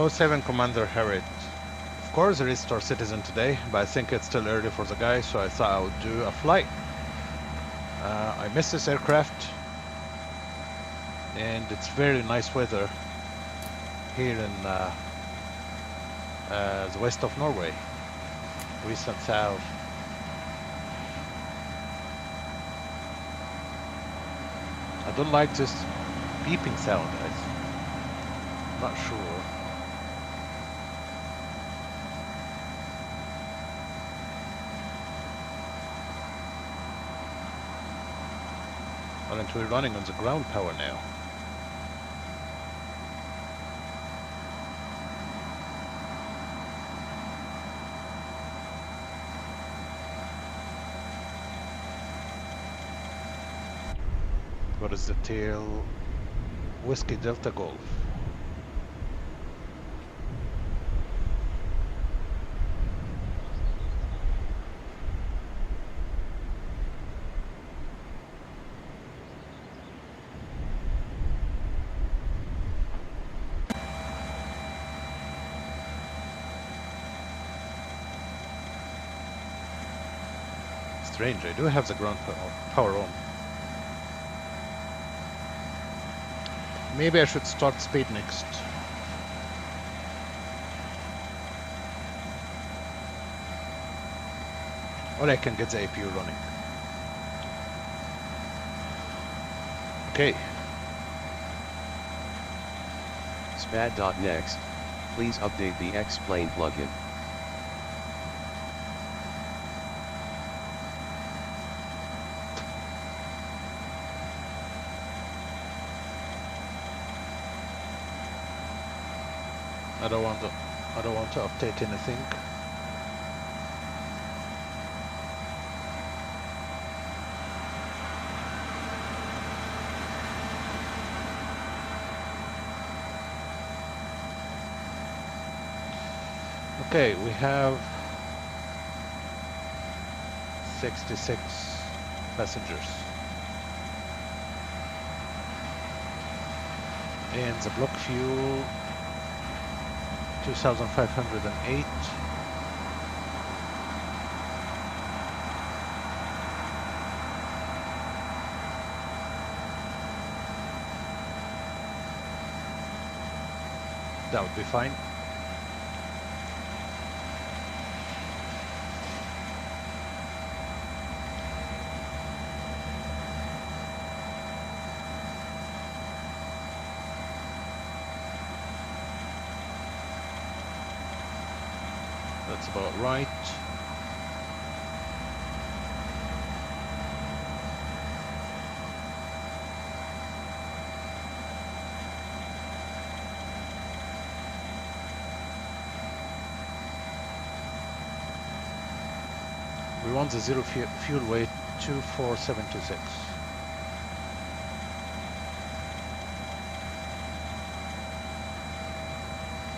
07 Commander Harriet. Of course, there is Star Citizen today, but I think it's still early for the guy, so I thought I would do a flight. I miss this aircraft, and it's very nice weather here in the west of Norway, recent south. I don't like this beeping sound, guys. Not sure. Aren't we running on the ground power now? What is the tail? Whiskey Delta Golf. Strange, I do have the ground power on. Maybe I should start speed next. Or I can get the APU running. Okay. Spad.next. Please update the X-Plane plugin. I don't want to update anything. Okay, we have 66 passengers. And the block fuel 2,508. That would be fine. That's about right. We want the zero fuel weight 24726.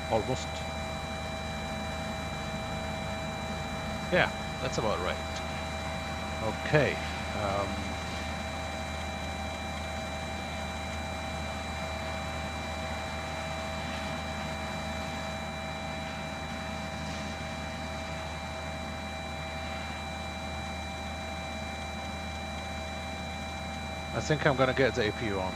Almost. Yeah, that's about right. Okay. I think I'm gonna get the APU on.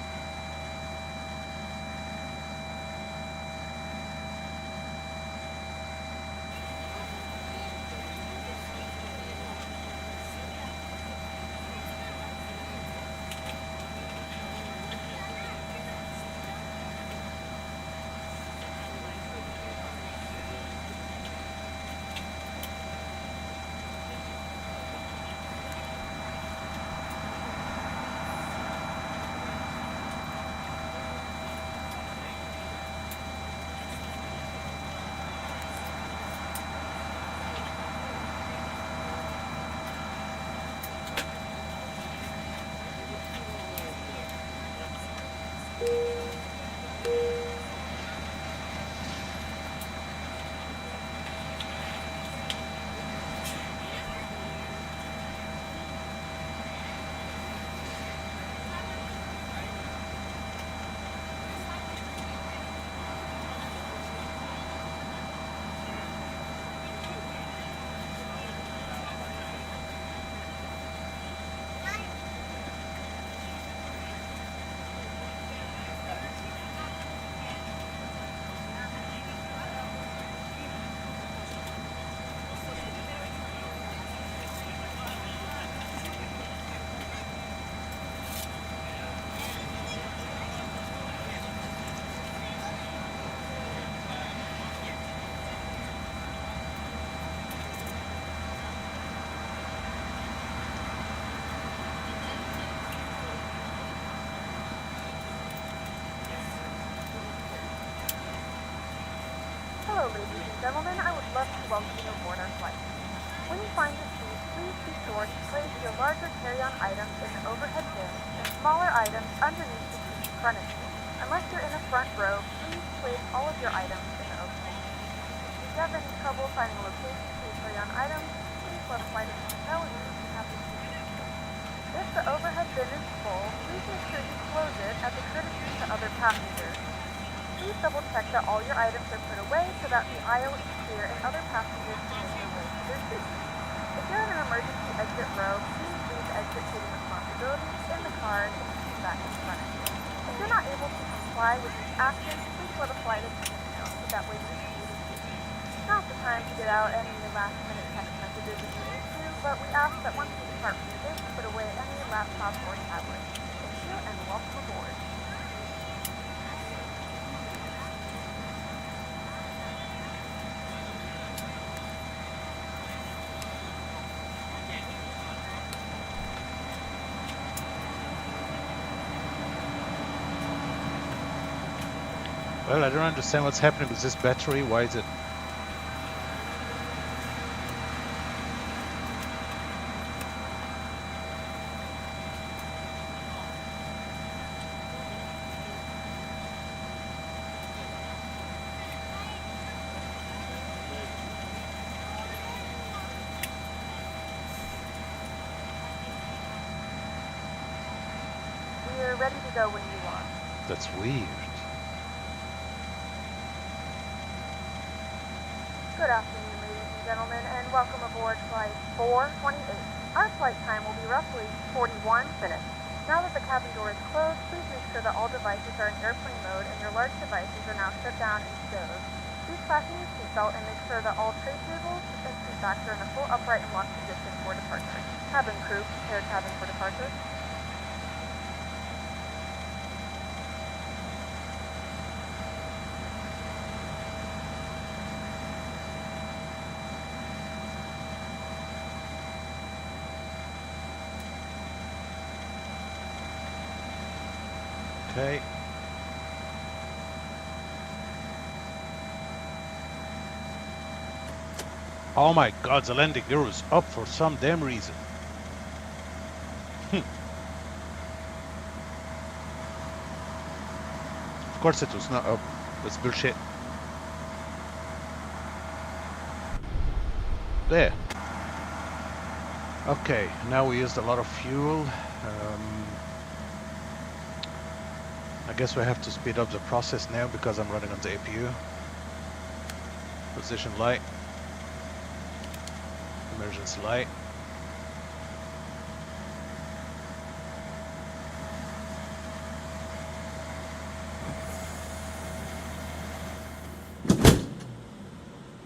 Hello, ladies and gentlemen. I would love to welcome you aboard our flight. When you find your seat, please be sure to place your larger carry-on items in the overhead bin and smaller items underneath the seat in front of you. Unless you're in the front row, please place all of your items in the overhead bin. If you have any trouble finding a location for your carry-on items, please let a flight attendant know and we will be happy to assist you. If the overhead bin is full, please make sure you close it as a courtesy to other passengers. Please double check that all your items are put away so that the aisle is clear and other passengers can make their way to their seats. If you're in an emergency exit row, please leave the exit seating responsibilities in the car and keep back in front of you. If you're not able to comply with these actions, please let a flight attendant know so that way we can be with you. Now's the time to get out any last-minute text messages if you need to, but we ask that once you depart from your gate, put away any laptops or tablets. Thank you and welcome aboard. Well, I don't understand what's happening with this battery. Why is it? We're ready to go when you are. That's weird. Good afternoon, ladies and gentlemen, and welcome aboard Flight 428. Our flight time will be roughly 41 minutes. Now that the cabin door is closed, please make sure that all devices are in airplane mode and your large devices are now shut down and stowed. Please fasten your seatbelt and make sure that all tray tables and seat backs are in a full upright and locked position for departure. Cabin crew, prepare cabin for departure. Okay. Oh my god, the landing gear is up for some damn reason. Of course it was not up. That's bullshit. There. Okay, now we used a lot of fuel. I guess we have to speed up the process now because I'm running on the APU. Position light. Emergency light.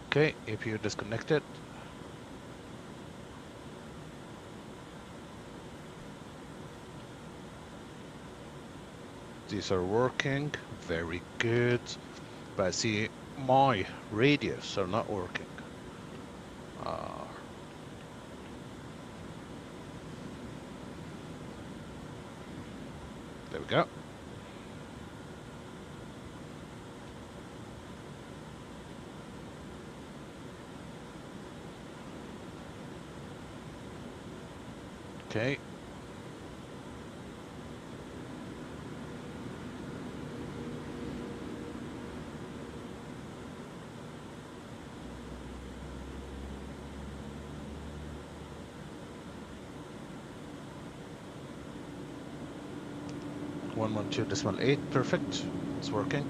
Okay, APU disconnected. These are working, very good, but I see my radios are not working. There we go. Okay. One 112.8, perfect. It's working.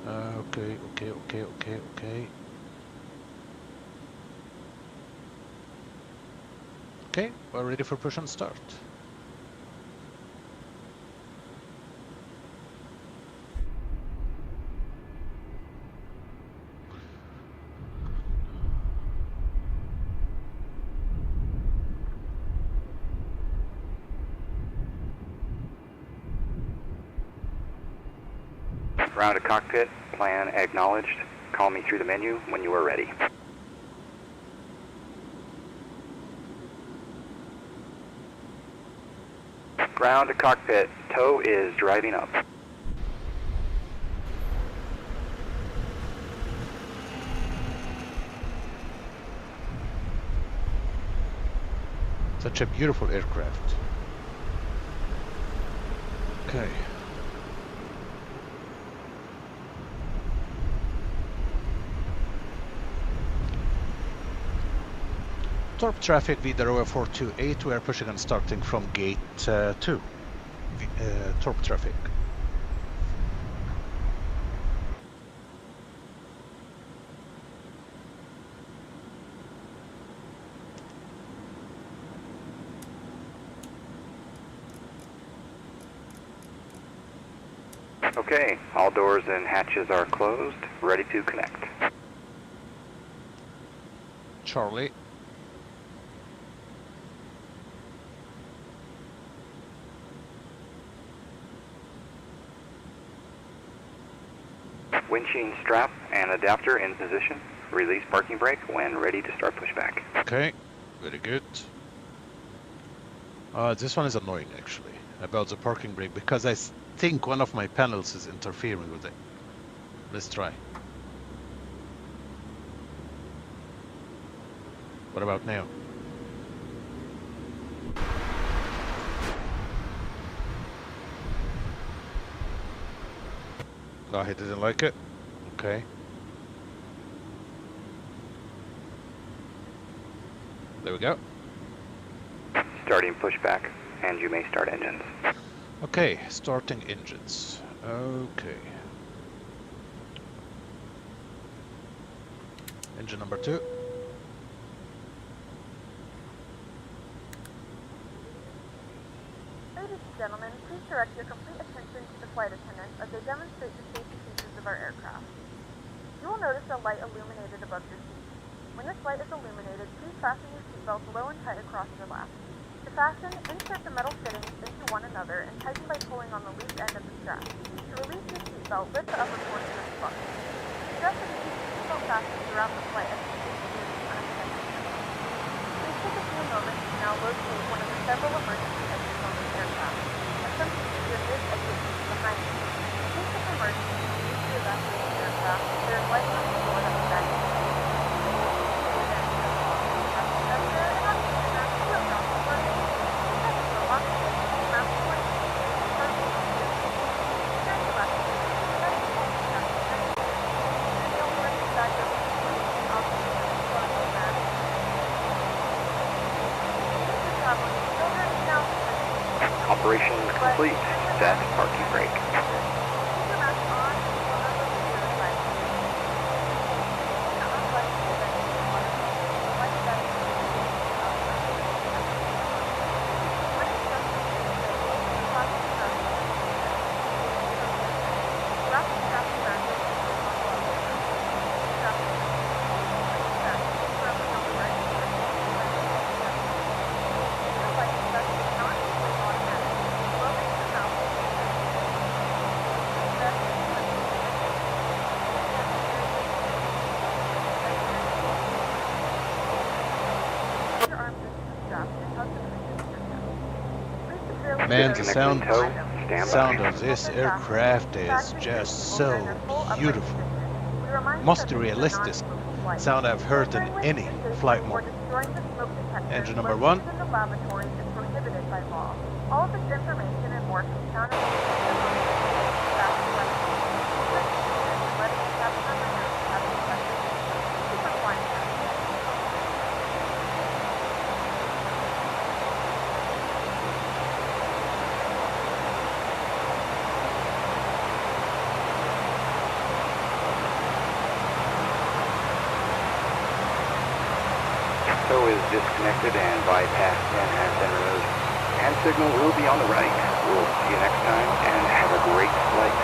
Okay. Okay, we're ready for push and start. Ground to cockpit, plan acknowledged. Call me through the menu when you are ready. Ground to cockpit, tow is driving up. Such a beautiful aircraft. Okay. Torp traffic Widerøe 428, we are pushing and starting from gate 2. Torp traffic. Okay, all doors and hatches are closed, ready to connect. Charlie. Windshield strap and adapter in position. Release parking brake when ready to start pushback. Okay, very good. This one is annoying actually, about the parking brake, because I think one of my panels is interfering with it. Let's try. What about now? Oh, he didn't like it? Okay. There we go. Starting pushback, and you may start engines. Okay, starting engines. Okay. Engine number 2. Ladies and gentlemen, please direct your complete attention to the flight attendants as they demonstrate the safety features of our aircraft. You will notice a light illuminated above your seat. When this light is illuminated, please fasten your seatbelts low and tight across your lap. To fasten, insert the metal fittings into one another and tighten by pulling on the loose end of the strap. To release your seatbelt, lift the upper portion of the buckle. Suggest that you keep your seatbelt fastened throughout the flight as you take the unintended. Please take a few moments to now locate one of the several emergency exits on this aircraft. A simple feature is exit behind you. In case of emergency, you need to evacuate the aircraft. There is lighting on the floor that will guide you. Operation complete. Set parking brake. Man, the sound of this aircraft is just so beautiful. Most realistic sound I've heard in any flight mode. Engine number 1. All of this information and more can be found in Tow is disconnected and bypass pin has been removed. Hand signal will be on the right. We'll see you next time and have a great flight.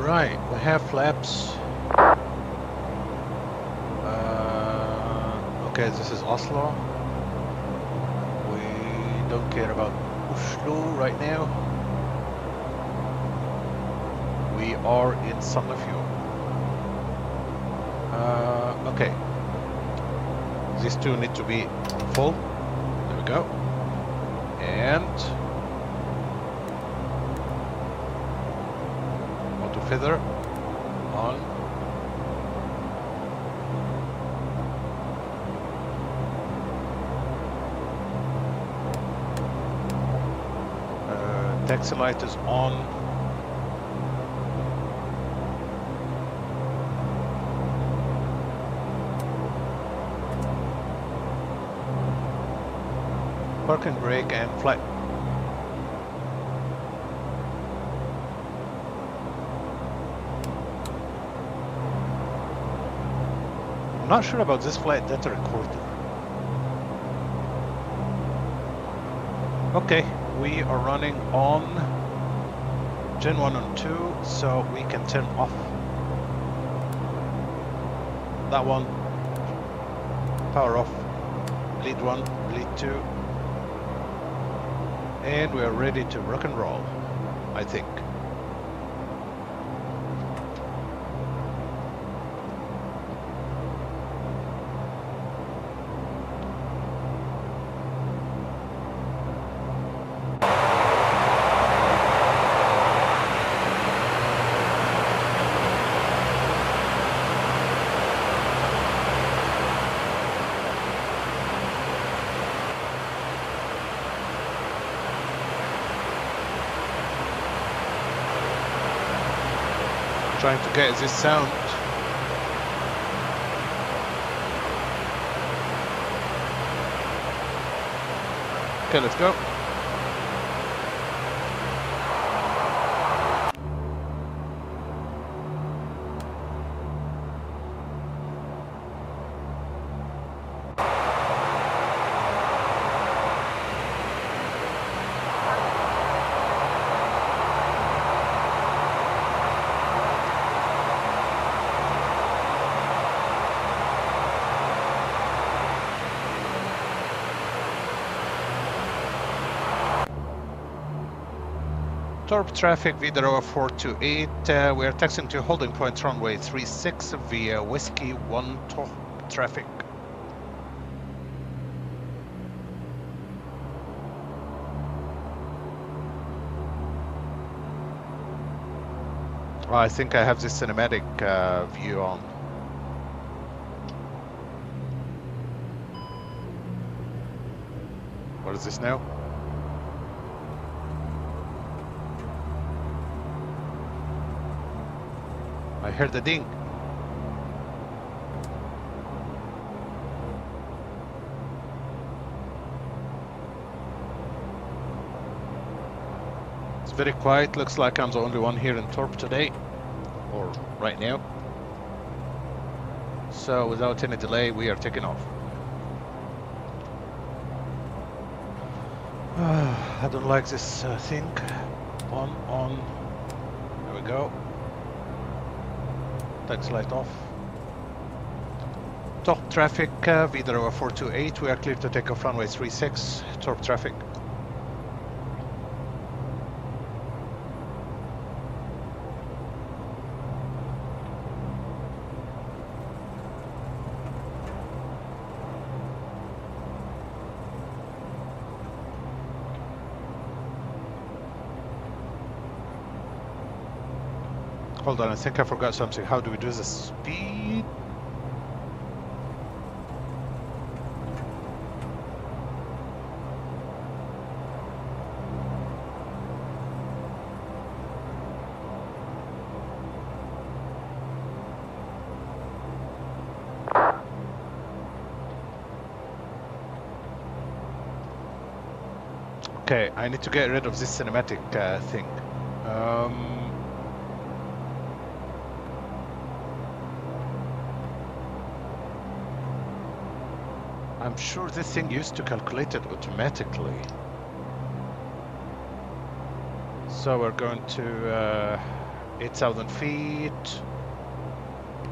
Right, we have flaps Okay, this is Oslo. We don't care about Oslo right now. We are in Sandefjord. Okay. These two need to be full. There we go. And auto feather on. Taxi light is on. Parking brake and flight. I'm not sure about this flight data recorder. Okay, we are running on Gen 1 and 2, so we can turn off that one, power off, bleed 1, bleed 2, and we are ready to rock and roll, I think. Trying to get this sound. Okay, let's go. Torp traffic, Widerøe 428. We are taxiing to holding point runway 36 via Whiskey 1 Torp traffic. I think I have this cinematic view on. What is this now? I heard the ding. It's very quiet. Looks like I'm the only one here in Torp today, or right now. So without any delay, we are taking off. I don't like this thing. On. There we go. Taxi light off. Top traffic, Widerøe 428. We are clear to take off runway 36. Torp traffic. Hold on, I think I forgot something. How do we do the speed? Okay, I need to get rid of this cinematic thing. I'm sure this thing used to calculate it automatically. So we're going to 8,000 feet.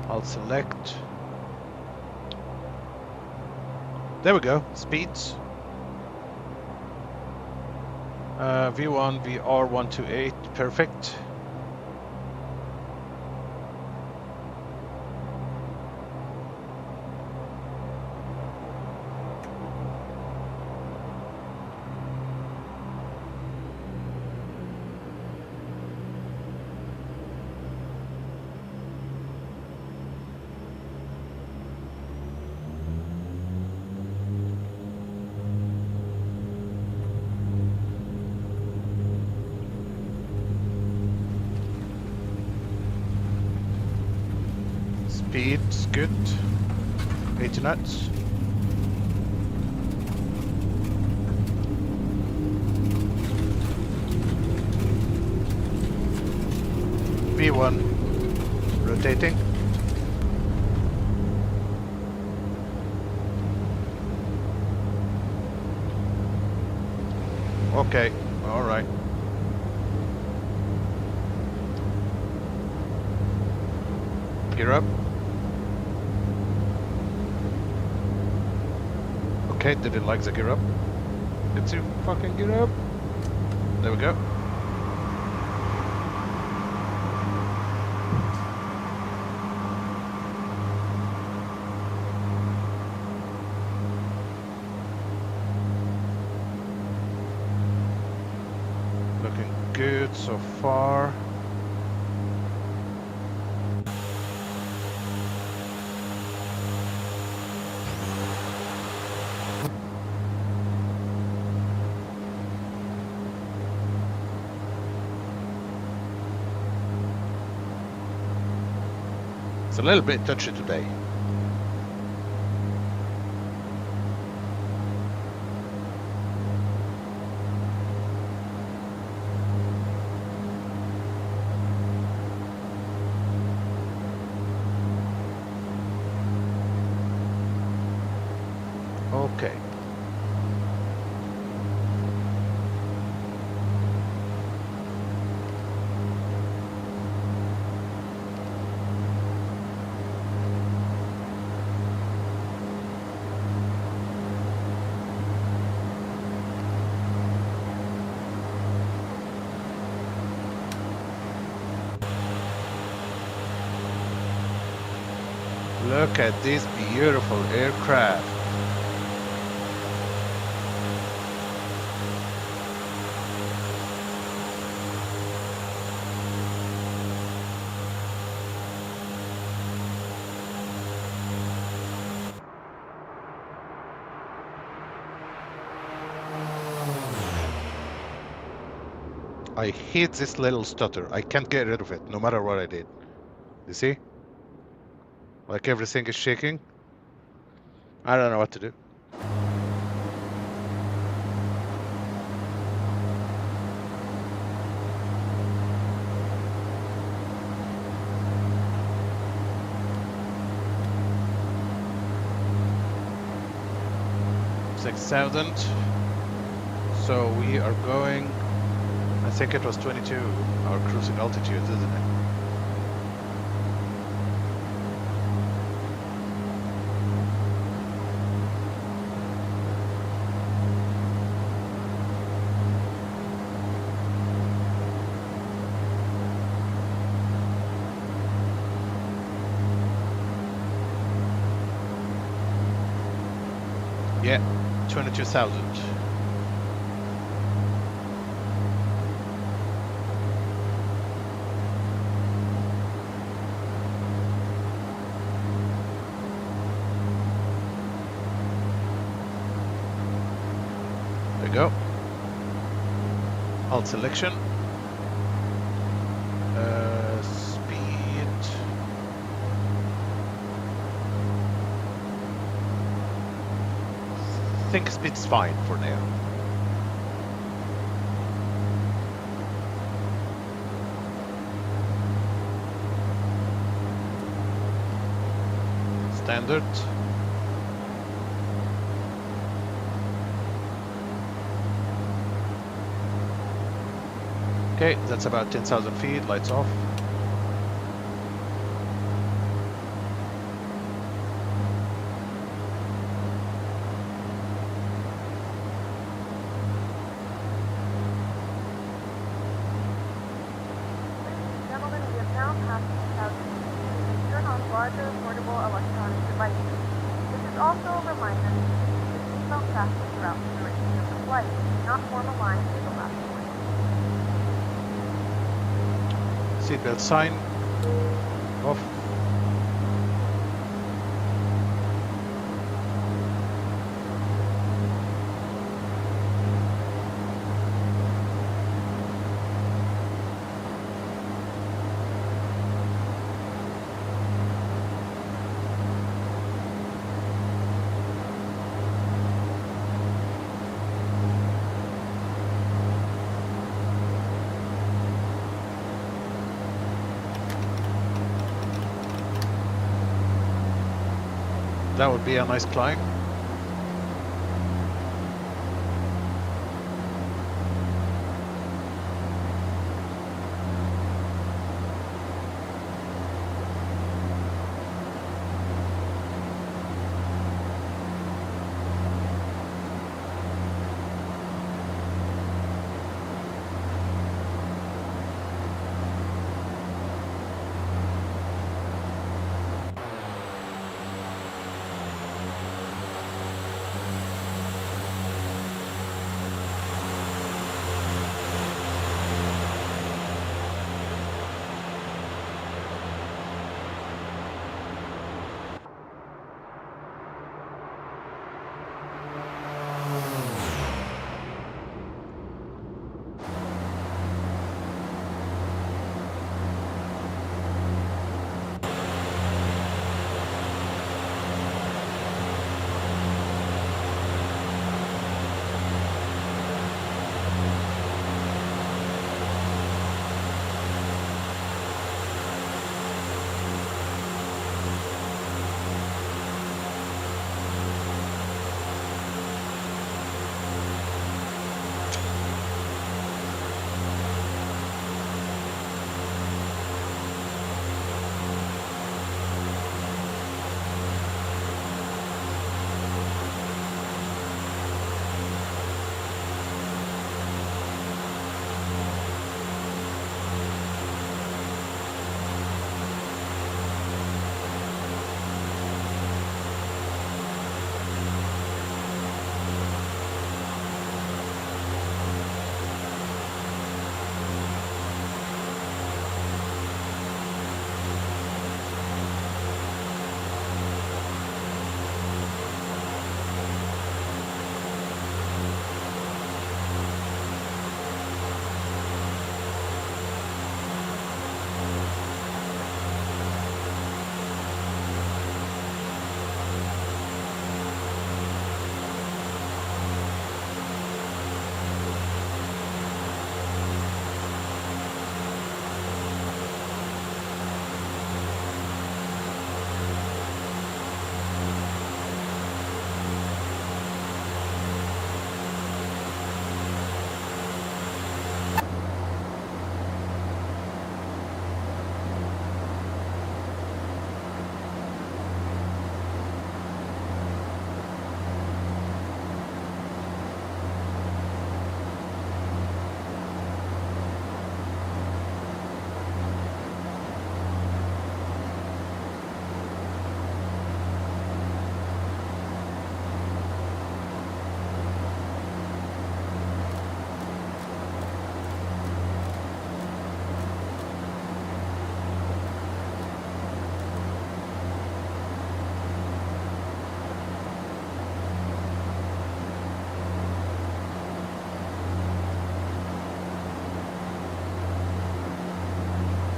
I'll select There we go. Speeds. V1, VR128. Perfect. Speed's good. 80 knots. V1 rotating. Okay, all right. Gear up. Okay, didn't like the gear up. Get to fucking gear up. There we go. Looking good so far. It's a little bit touchy today. Okay. Look at this beautiful aircraft. I hate this little stutter. I can't get rid of it, no matter what I did. You see? Like everything is shaking. I don't know what to do. $6,000. So we are going, I think it was 22, our cruising altitude, isn't it? Yeah, 22,000. There you go. Alt selection. Speed. I think speed's fine for now. Standard. Okay, that's about 10,000 feet, lights off. larger portable electronic devices. This is also a reminder to keep the seatbelt fastened throughout the duration of the flight, not form a line through the last point. Seatbelt sign off. That would be a nice climb.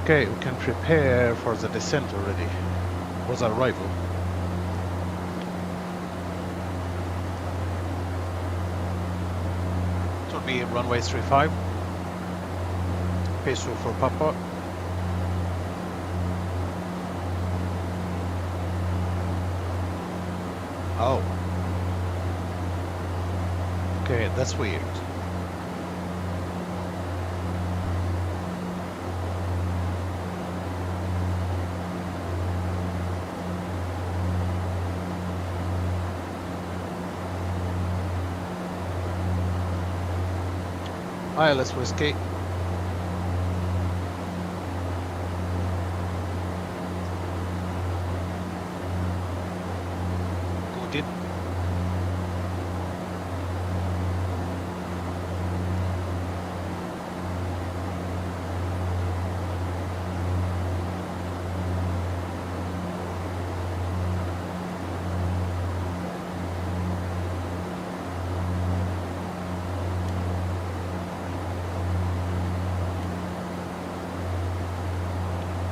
Okay, we can prepare for the descent already. Was arrival. It will be runway 35. PESUR for Papa. Oh. Okay, that's weird. ILS Whiskey.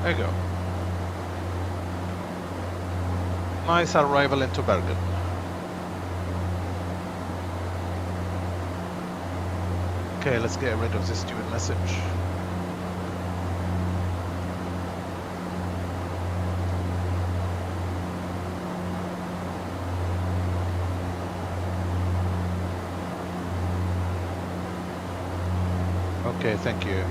There you go. Nice arrival into Bergen. Okay, let's get rid of this stupid message. Okay, thank you.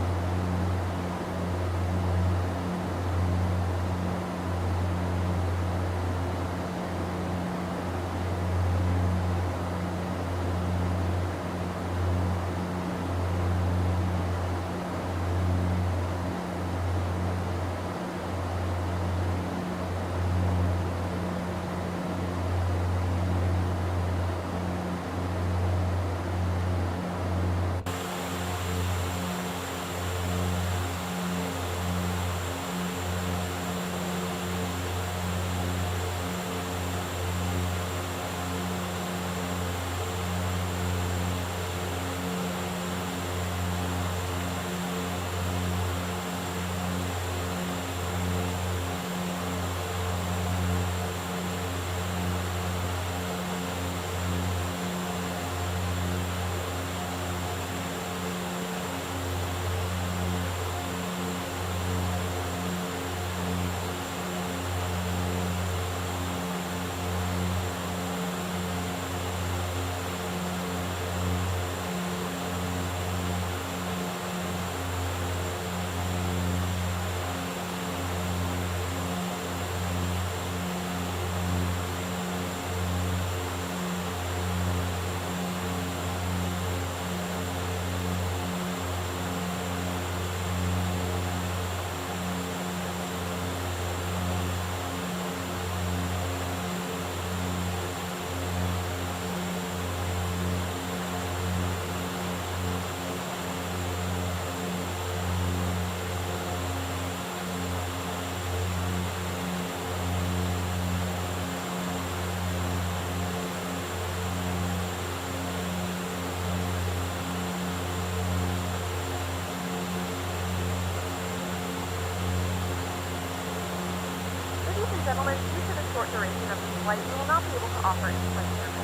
Gentlemen, due to the short duration of the flight, we will not be able to offer any flight service.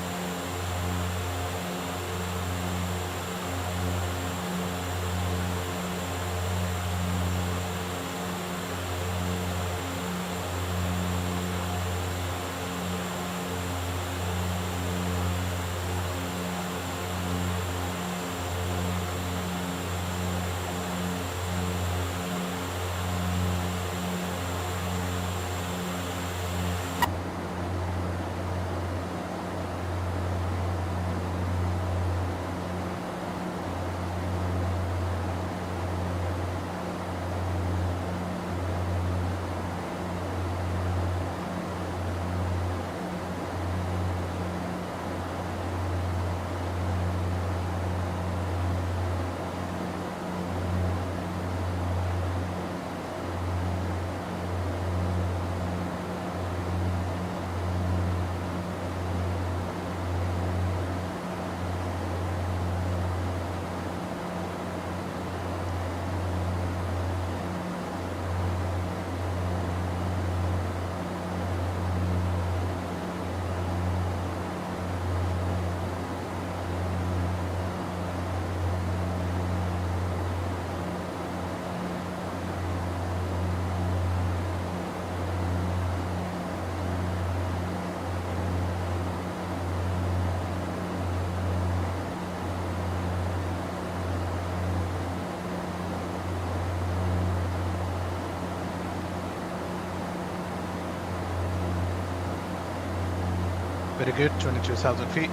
Very good, 22,000 feet.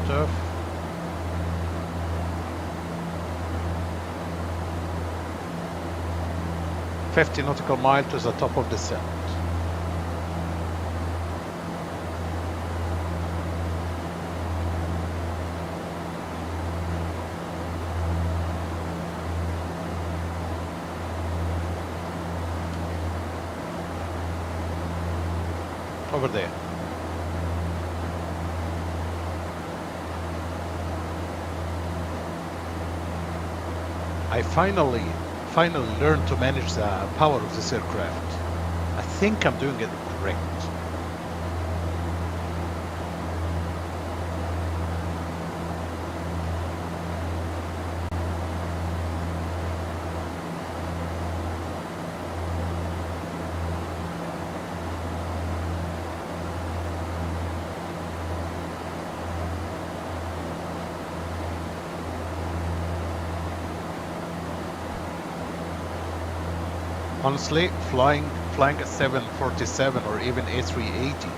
Stuff. 50 nautical miles to the top of the descent. Over there. I finally learned to manage the power of this aircraft. I think I'm doing it correct. Honestly, flying a 747 or even A380,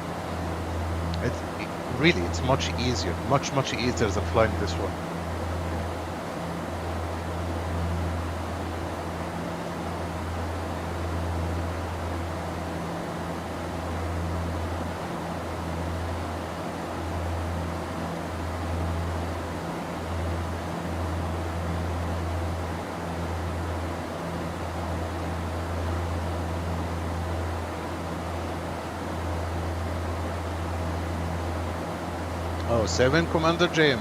it's much easier, much easier than flying this one. Oh, 7, Commander Jim.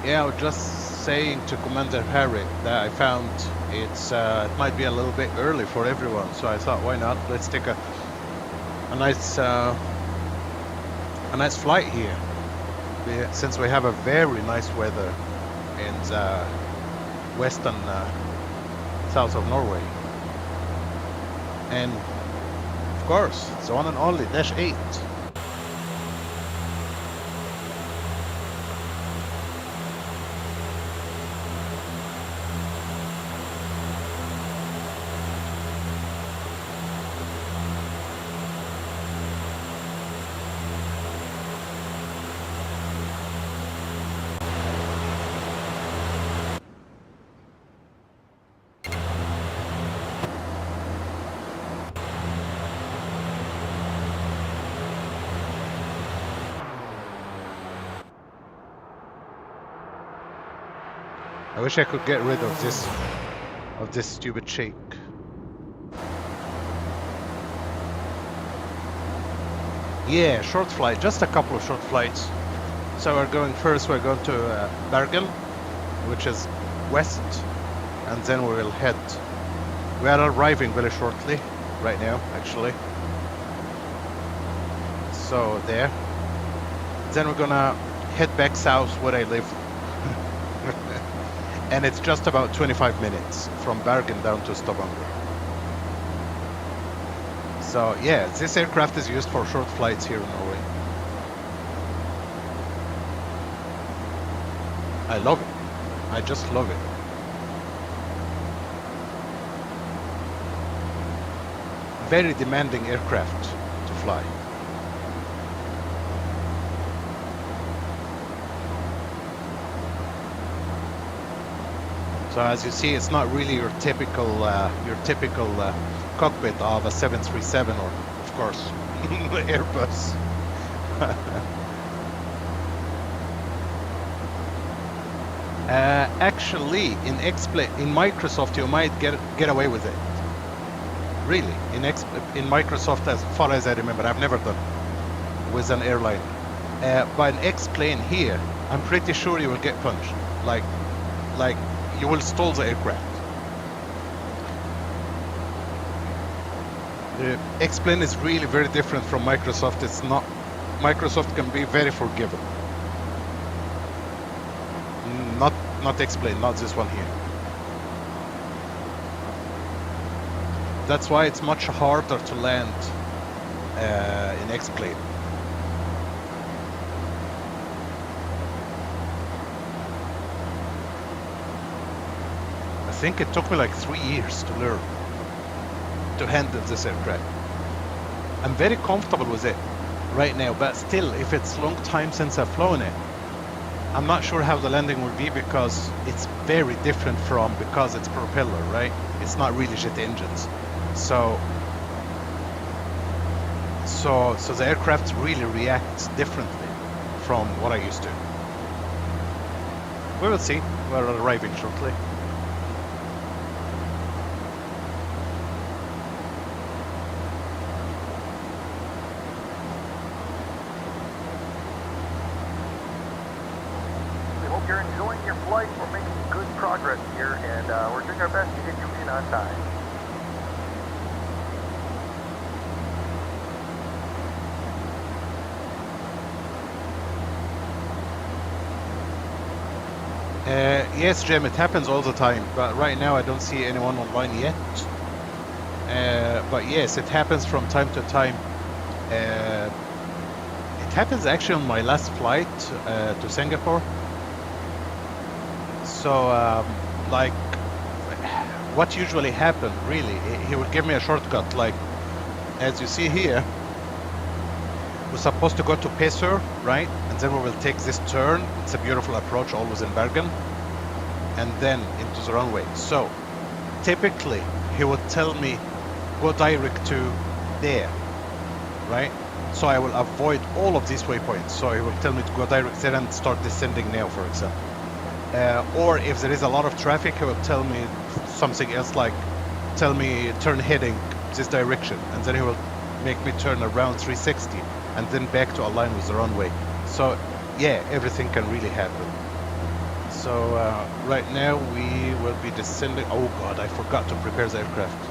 Yeah, I was just saying to Commander Harry that I found it might be a little bit early for everyone, so I thought, why not? Let's take a nice flight here, since we have a very nice weather in the western south of Norway, and of course, the one and only -8. I wish I could get rid of this stupid shake. Yeah, short flight, just a couple of short flights. So we're going to Bergen, which is west, and then we will head. We are arriving very shortly, right now, actually. So there. Then we're gonna head back south where I live. And it's just about 25 minutes from Bergen down to Stavanger. So yeah, this aircraft is used for short flights here in Norway. I love it. I just love it. Very demanding aircraft to fly. So as you see, it's not really your typical cockpit of a 737 or, of course, Airbus. Actually, in Microsoft, you might get away with it. Really, in Microsoft, as far as I remember, I've never done it with an airline. But an X-plane here, I'm pretty sure you will get punched. Like you will stall the aircraft. The X-plane is really very different from Microsoft. It's not. Microsoft can be very forgiving. Not X-plane, not this one here. That's why it's much harder to land in X-plane. I think it took me like 3 years to learn to handle this aircraft. I'm very comfortable with it right now, but still, if it's long time since I've flown it, I'm not sure how the landing will be because it's very different from, because it's propeller, right? It's not really jet engines. So the aircraft really reacts differently from what I used to. We will see. We're arriving shortly. We hope you're enjoying your flight. We're making good progress here, and we're doing our best to get you in on time. Yes, Jim, it happens all the time, but right now I don't see anyone online yet. But yes, it happens from time to time. It happens actually on my last flight to Singapore. So, like, what usually happens, really, he would give me a shortcut, like, as you see here, we're supposed to go to PESUR, right? And then we will take this turn. It's a beautiful approach, always in Bergen. And then into the runway. So, typically, he would tell me, go direct to there, right? So I will avoid all of these waypoints. So he will tell me to go direct there and start descending now, for example. Or if there is a lot of traffic, he will tell me something else, like tell me turn heading this direction, and then he will make me turn around 360 and then back to align with the runway. So yeah, everything can really happen. So right now we will be descending. Oh god, I forgot to prepare the aircraft.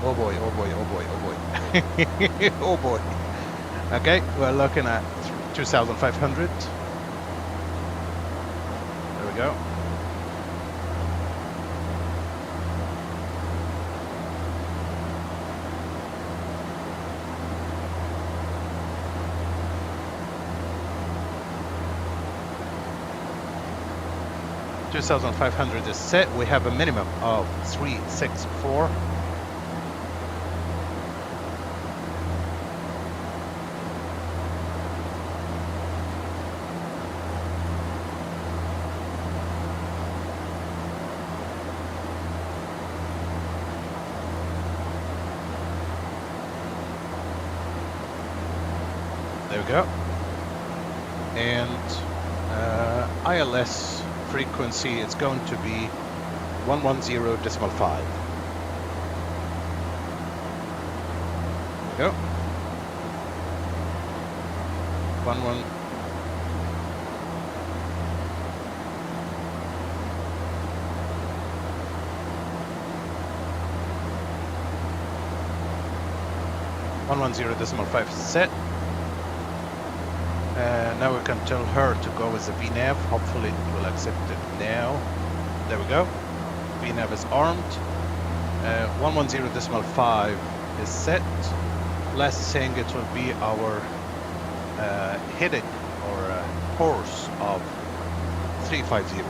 Oh boy, oh boy, oh boy, oh boy. Oh boy. Okay, we're looking at 2,500. There we go. $2,500 is set. We have a minimum of 364. There we go. And ILS frequency is going to be 110.5. Go. 11. .5 set. Now we can tell her to go with the VNAV. Hopefully it will accept it now. There we go. VNAV is armed. 110.5 is set. Last thing, it will be our heading or course of 350.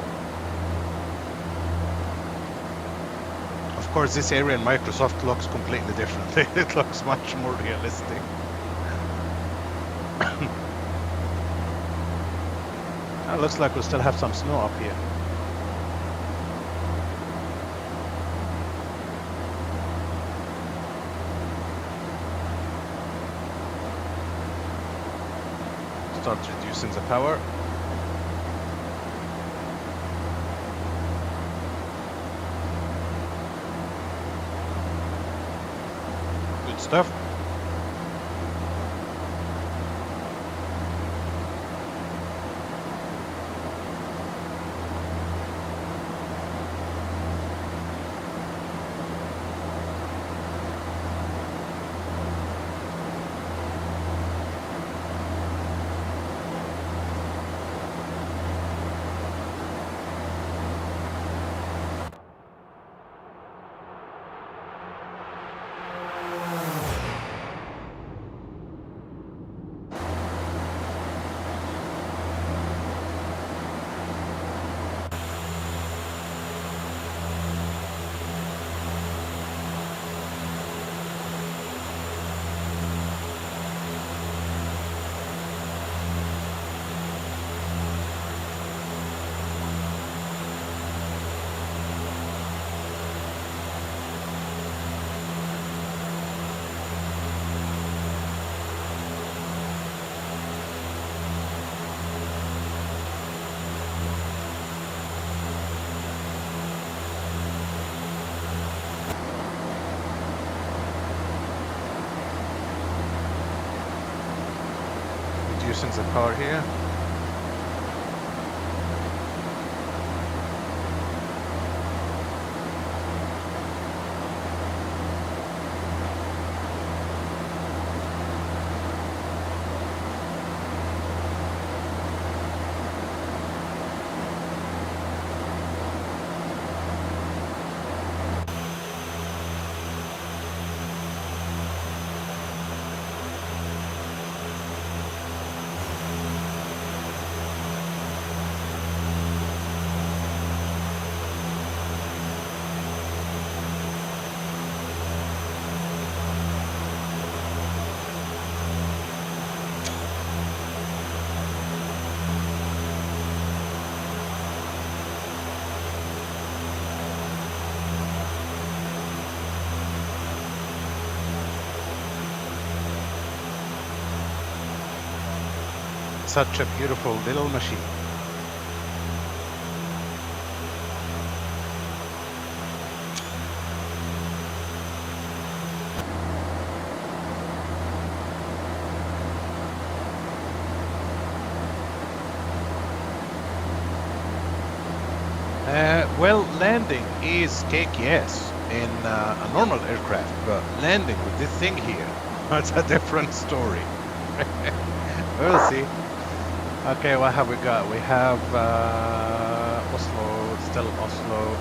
Of course, this area in Microsoft looks completely different. It looks much more realistic. It looks like we still have some snow up here. Start reducing the power. Good stuff. introducing the car here. Such a beautiful little machine. Well, landing is cake, yes, in a normal aircraft, but landing with this thing here, that's a different story. We'll see. Okay, what have we got? We have Oslo, still Oslo.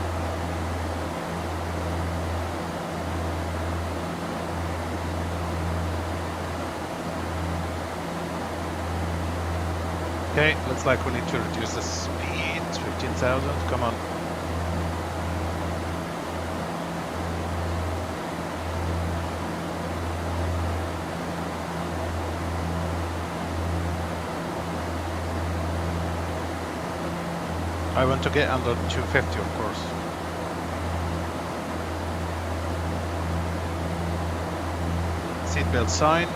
Okay, looks like we need to reduce the speed, 15,000, come on. I want to get under 250, of course. Seatbelt sign.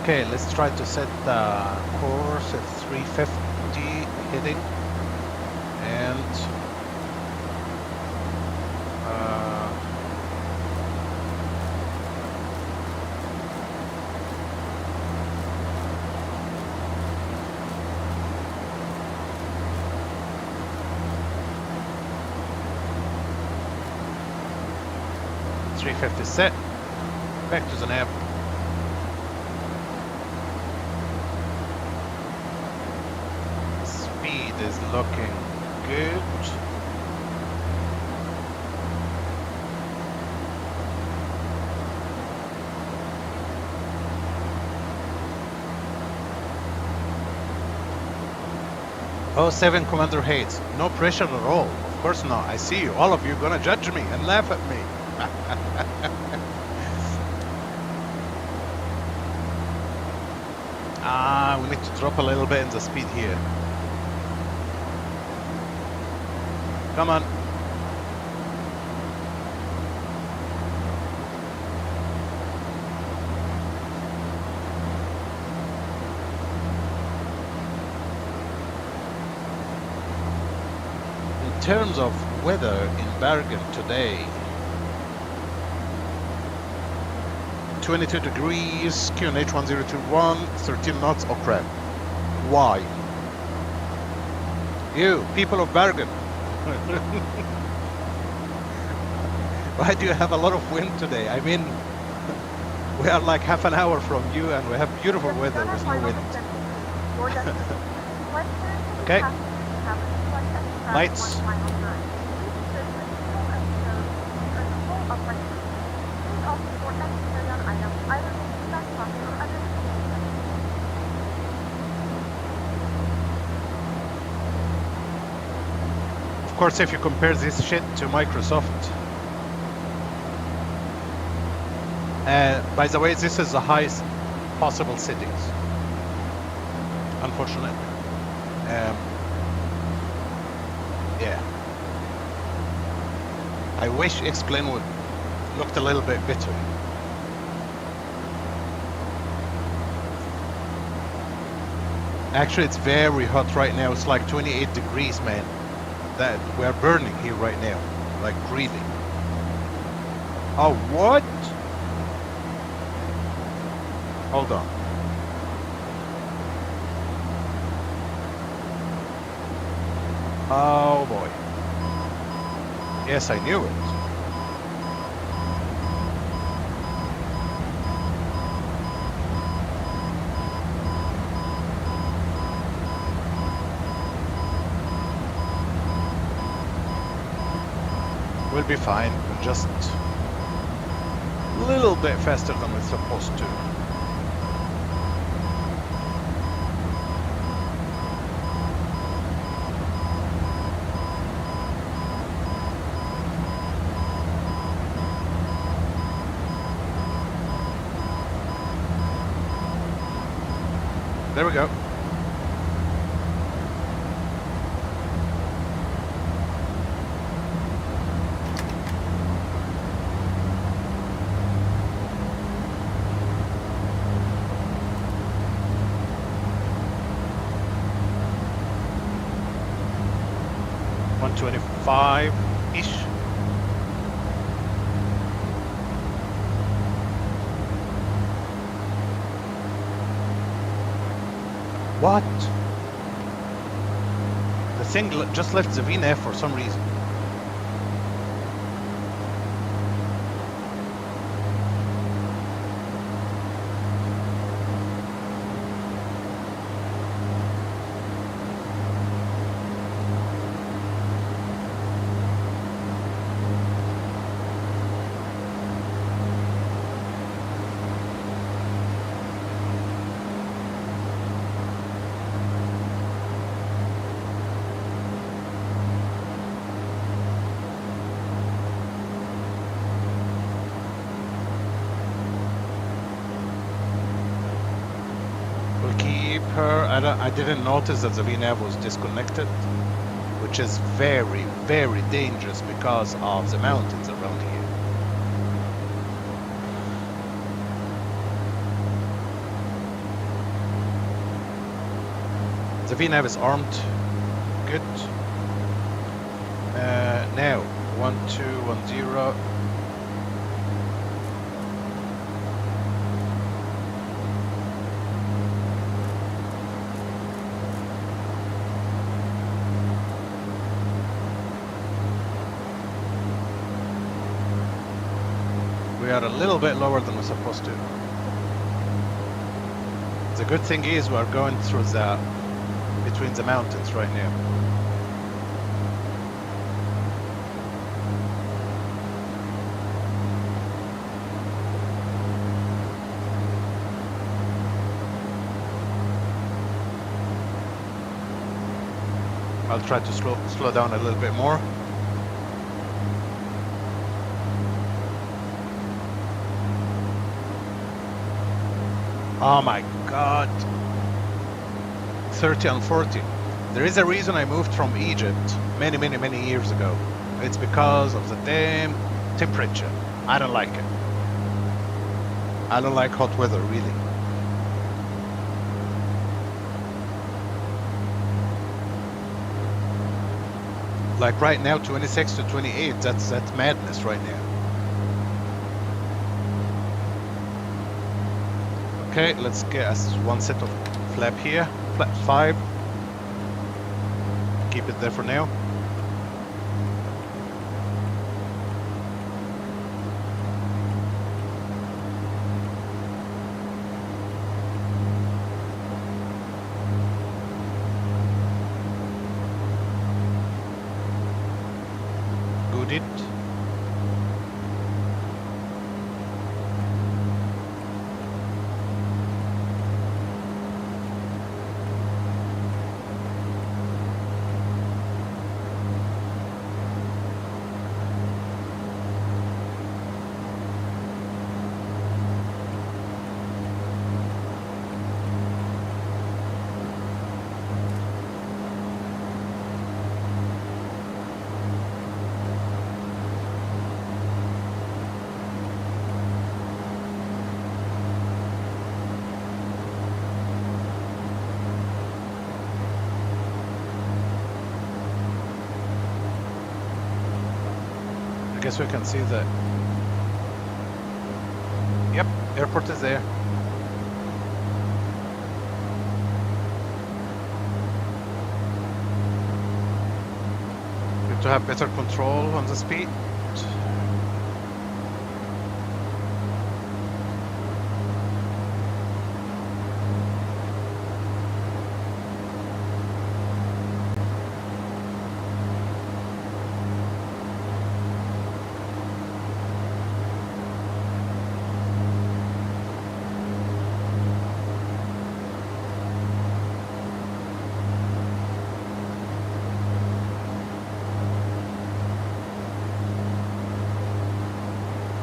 Okay, let's try to set the course at 350 heading and .350 set, back to the nav. Is looking good. Oh, 7 Commander Hates. No pressure at all. Of course not. I see you. All of you gonna judge me and laugh at me. We need to drop a little bit in the speed here. Come on. In terms of weather in Bergen today, 22 degrees, QNH 1021, 13 knots, oh crap. Why? You, people of Bergen. Why do you have a lot of wind today? I mean, we are like half an hour from you and we have beautiful weather with no wind. Okay. Lights. Of course, if you compare this shit to Microsoft, By the way, this is the highest possible settings, unfortunately. Yeah. I wish X-Plane would looked a little bit better. Actually, it's very hot right now. It's like 28 degrees, man. That we're burning here right now, like really. Oh, what? Hold on. Oh boy. Yes, I knew it. We'll be fine. We're just a little bit faster than we're supposed to. There we go. $125-ish. What? The thing just left the VNAV for some reason. I didn't notice that the VNAV was disconnected, which is very, very dangerous because of the mountains around here. The VNAV is armed. Good. Now, 1210. We are a little bit lower than we're supposed to. The good thing is we're going through between the mountains right now. I'll try to slow down a little bit more. Oh my god. 30 and 40. There is a reason I moved from Egypt many years ago. It's because of the damn temperature. I don't like it. I don't like hot weather, really. Like right now, 26 to 28, that's madness right now. Okay, let's get us one set of flap here. Flap 5. Keep it there for now. Good it. guess we can see the... Yep, airport is there. Good to have better control on the speed.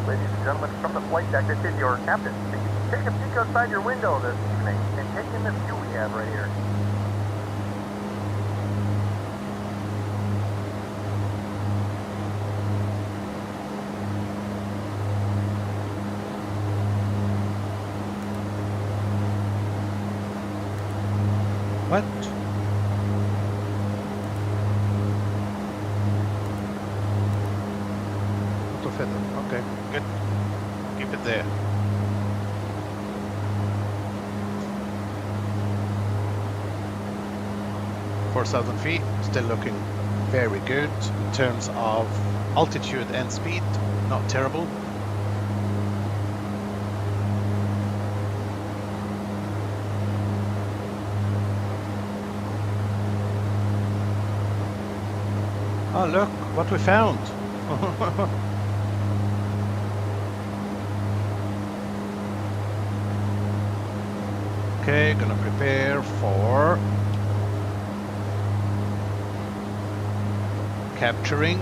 Ladies and gentlemen, from the flight deck, this is your captain. Take a peek outside your window this evening and take in the view we have right here. What? Auto feather. Okay, good. Keep it there. (4,000 feet), still looking very good in terms of altitude and speed. Not terrible. Oh, look what we found. Okay, gonna prepare for capturing.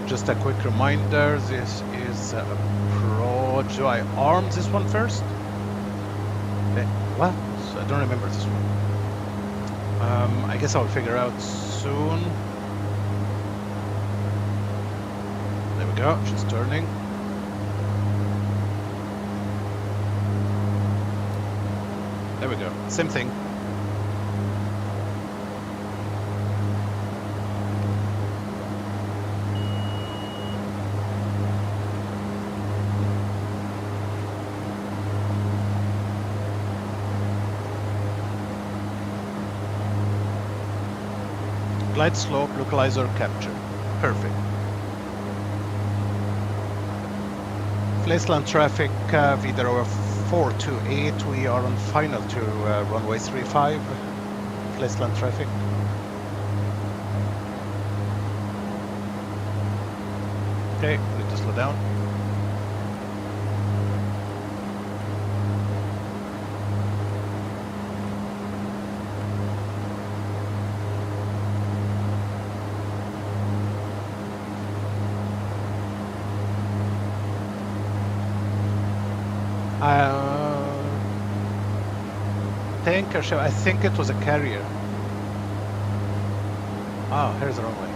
Just a quick reminder, this is a Pro. Do I arm this one first? What? I don't remember this one. I guess I'll figure out soon. There we go, she's turning. There we go, same thing. Glide slope, localizer capture. Perfect. Fleisland traffic, Widerøe 428. We are on final to runway 35. Fleisland traffic. Okay, we need to slow down. Tanker ship, I think it was a carrier. Ah, here's the runway.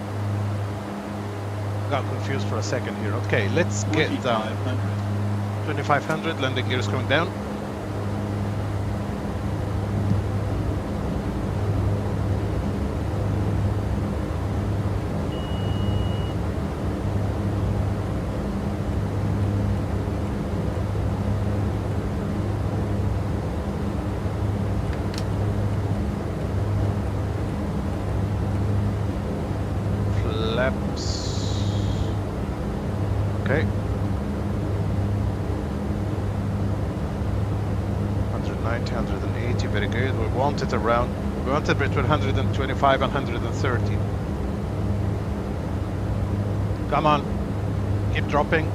Got confused for a second here. Okay, let's get 2500, landing gear is coming down. Okay. 190, 180, very good. We want it around, we want it between 125 and 130. Come on, keep dropping.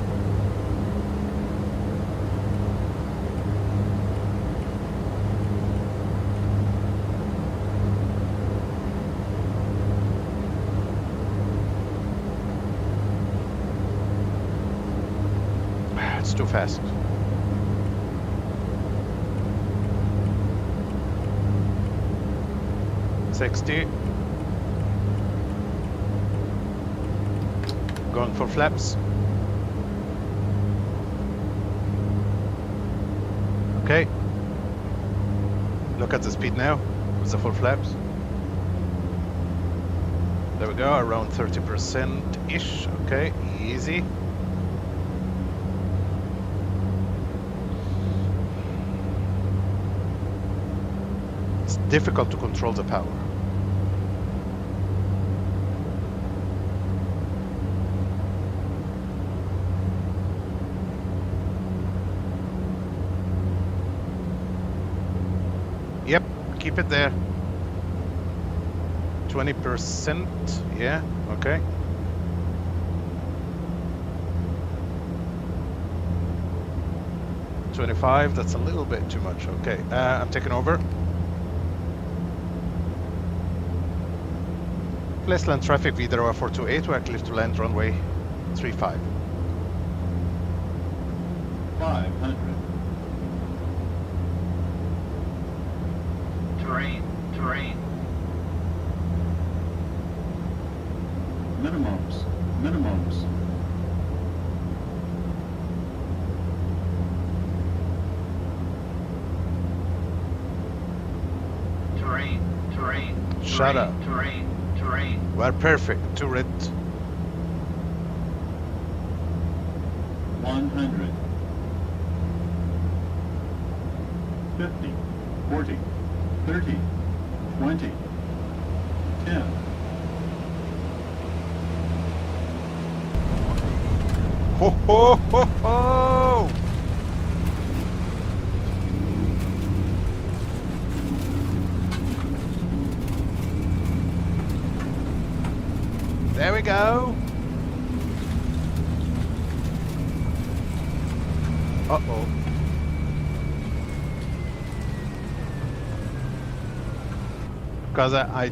It's too fast. Going for flaps. Okay. Look at the speed now with the full flaps. There we go, around 30%-ish. Okay, easy. It's difficult to control the power. Yep, keep it there. 20%, yeah, okay. $25, that's a little bit too much. Okay, I'm taking over. Place land traffic Widerøe 428, we are clear to land runway 35. 500. Terrain. Minimums. Terrain. Shut up. Terrain. We're perfect. Turret. 100. 50. 40. 30. 20. 10. Ho ho ho ho! There we go. Uh-oh. Because I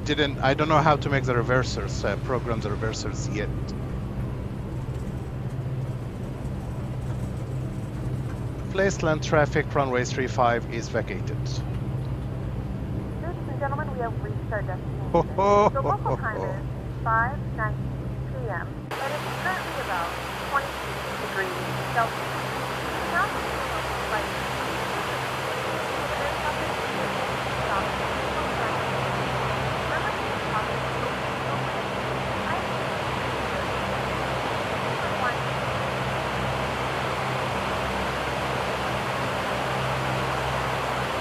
don't know how to make the reversers, program the reversers yet. Place land traffic runway 35 is vacated. Ladies and gentlemen, we have reached our destination. Ho, ho, The ho, local ho, time ho. is 5:19 p.m. and it's currently about 22 degrees Celsius. Now to the local flight.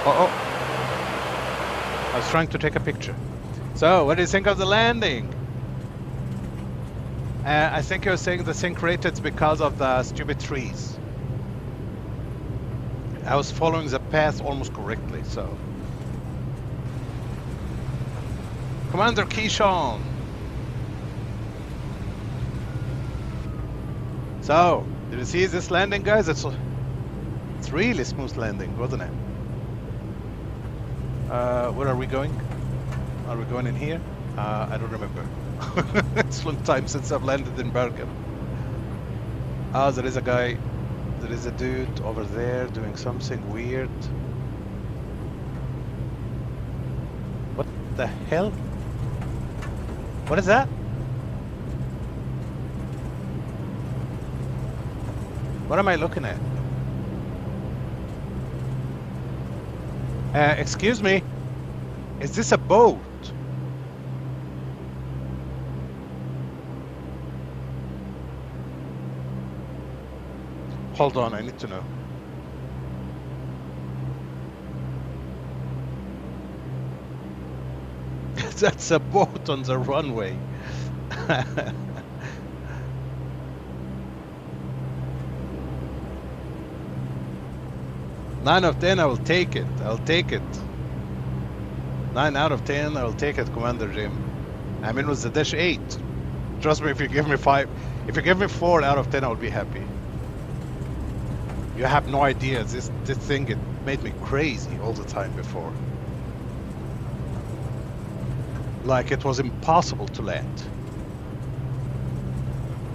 Uh-oh. I was trying to take a picture. So, what do you think of the landing? I think you're saying the sync rated because of the stupid trees. I was following the path almost correctly, so. Commander Kingston. So, did you see this landing, guys? It's really smooth landing, wasn't it? Where are we going? Are we going in here? I don't remember. It's a long time since I've landed in Bergen. Ah, there is a guy. There is a dude over there doing something weird. What the hell? What is that? What am I looking at? Excuse me, is this a boat? Hold on, I need to know. That's a boat on the runway. 9 of 10, I will take it. I'll take it. 9 out of 10, I will take it, Commander Jim. I mean, it was the -8. Trust me, if you give me 5, if you give me 4 out of 10, I will be happy. You have no idea. This thing, it made me crazy all the time before. Like, it was impossible to land.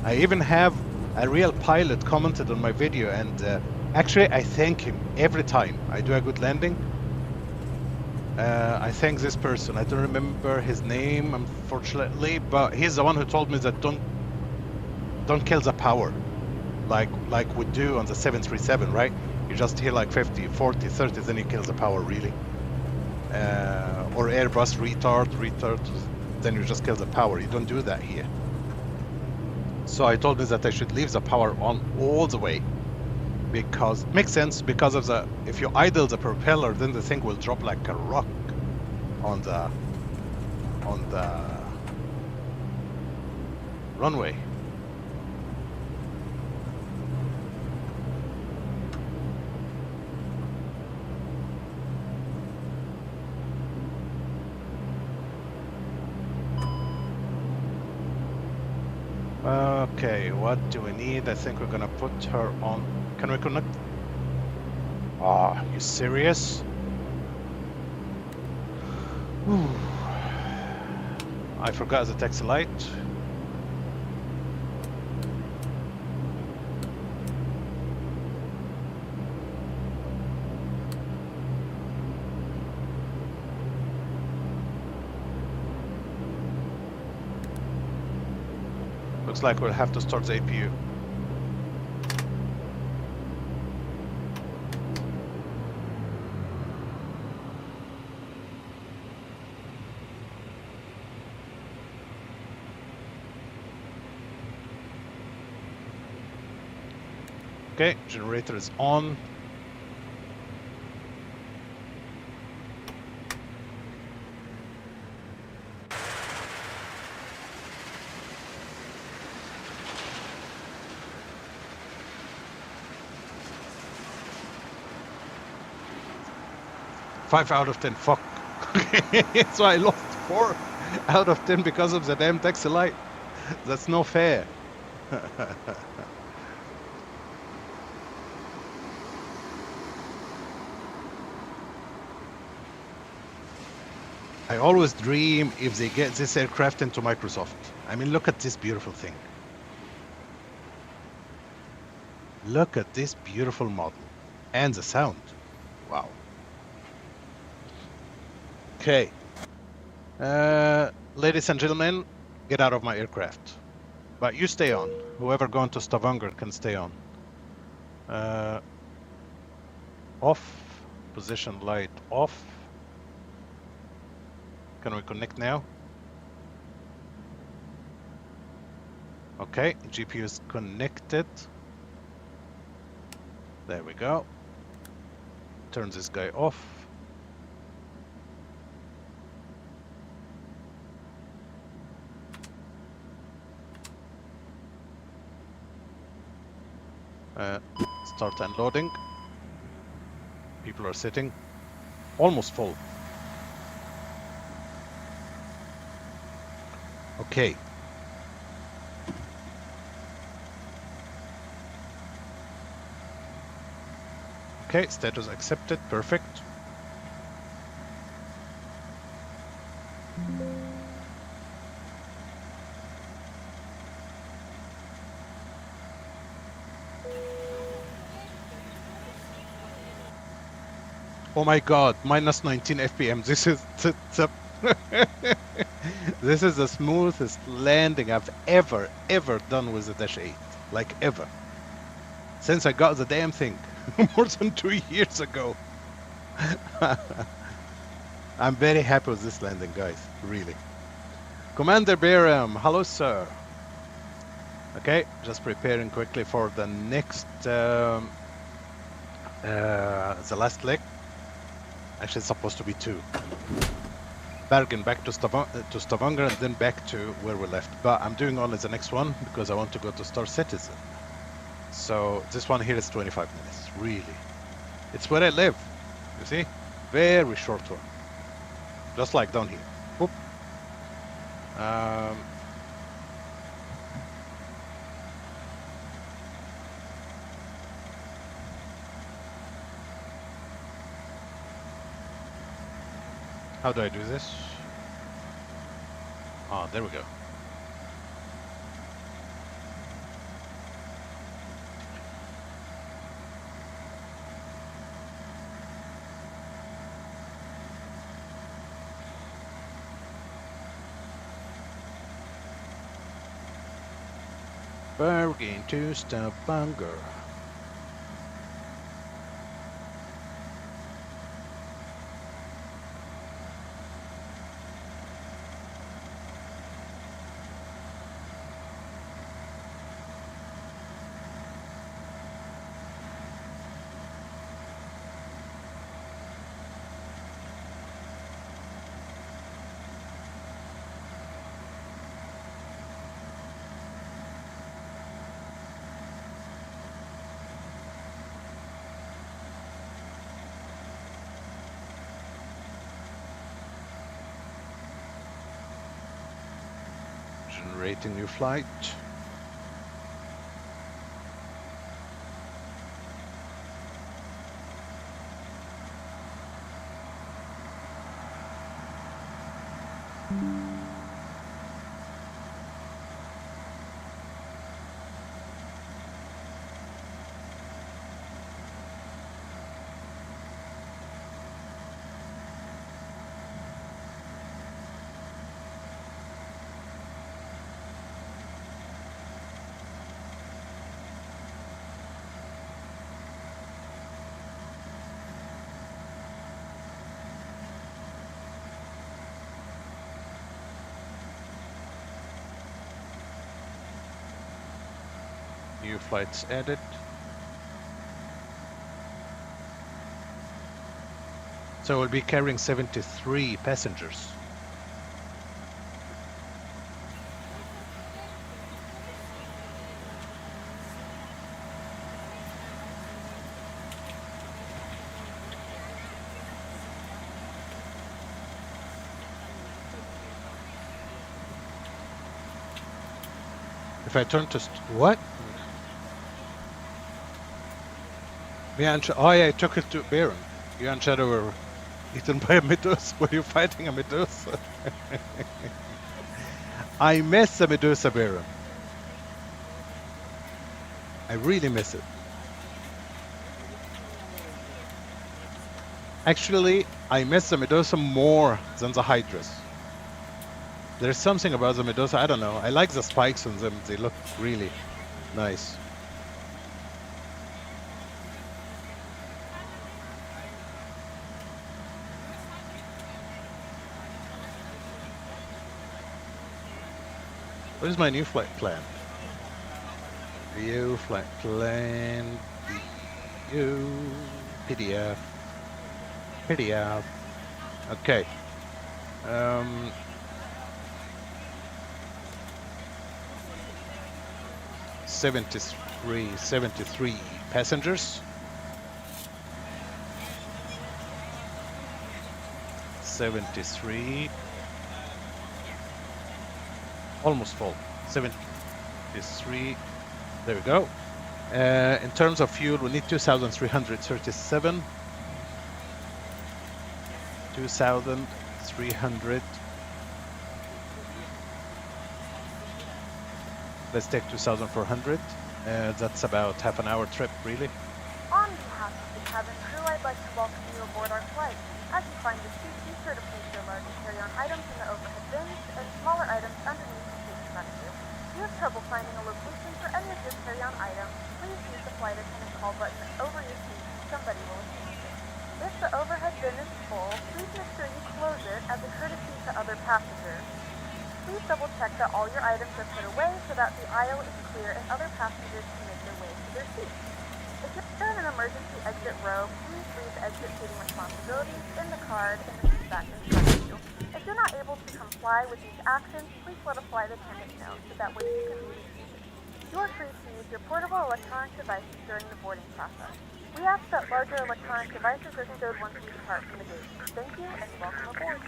I even have a real pilot commented on my video, and actually I thank him every time I do a good landing. I thank this person. I don't remember his name, unfortunately, but he's the one who told me that don't kill the power like we do on the 737, right? You just hear like 50, 40, 30, then you kill the power, really. Or Airbus retard, then you just kill the power. You don't do that here. So I told me that I should leave the power on all the way, because makes sense, because of the, if you idle the propeller, then the thing will drop like a rock on the runway. Okay, what do we need? I think we're gonna put her on. Can we connect? Ah, you serious? Whew. I forgot the taxi light. Looks like we'll have to start the APU. Okay, generator is on. Five out of 10, fuck. So I lost 4 out of 10 because of the damn taxi light. That's no fair. I always dream if they get this aircraft into Microsoft. I mean, look at this beautiful thing. Look at this beautiful model. And the sound. Wow. Okay. Ladies and gentlemen, get out of my aircraft. But you stay on. Whoever going to Stavanger can stay on. Off. Position light off. Can we connect now? Okay, GPU is connected. There we go. Turn this guy off. Start unloading. People are sitting. Almost full. Okay. Okay, status accepted. Perfect. Oh my god, minus 19 FPM. This is this is the smoothest landing I've ever done with the Dash 8. Like ever. Since I got the damn thing. More than 2 years ago. I'm very happy with this landing, guys. Really. Commander Beram, hello sir. Okay, just preparing quickly for the next the last leg. Actually, it's supposed to be 2. Bergen back to Stavanger and then back to where we left. But I'm doing only the next one because I want to go to Star Citizen. So this one here is 25 minutes, really. It's where I live, you see? Very short one. Just like down here. Whoop. How do I do this? Ah, there we go. Bergen to Stavanger. Generating new flight. New flights added. So we'll be carrying 73 passengers. If I turn to what? Oh yeah, I took it to Baron. You and Shadow were eaten by a Medusa. Were you fighting a Medusa? I miss a Medusa, Baron. I really miss it. Actually, I miss the Medusa more than the Hydras. There's something about the Medusa, I don't know. I like the spikes on them. They look really nice. What is my new flight plan? View, flight plan, view, PDF, PDF. Okay. 73 passengers. 73. Almost full. 73. There we go. In terms of fuel, we need 2,337. 2,300. Let's take 2,400. That's about half an hour trip, really. On behalf of the cabin crew, I'd like to welcome you aboard our flight. As you find your seat, be sure to place your larger carry-on items in the overhead bins and smaller items underneath the seat in front of you. If you have trouble finding a location for any of your carry-on items, please use the flight attendant call button over your seat. Somebody will assist you. If the overhead bin is full, please make sure you close it as a courtesy to other passengers. Please double check that all your items are put away so that the aisle is clear and other passengers can make their way to their seats. If you're in an emergency exit row, please leave exit seating responsibilities in the card in the seat back in front of you. If you're not able to comply with these actions, please let a flight attendant know so that way you can be reseated. You are free to use your portable electronic devices during the boarding process. We ask that larger electronic devices are stowed once you depart from the gate. Thank you and welcome aboard.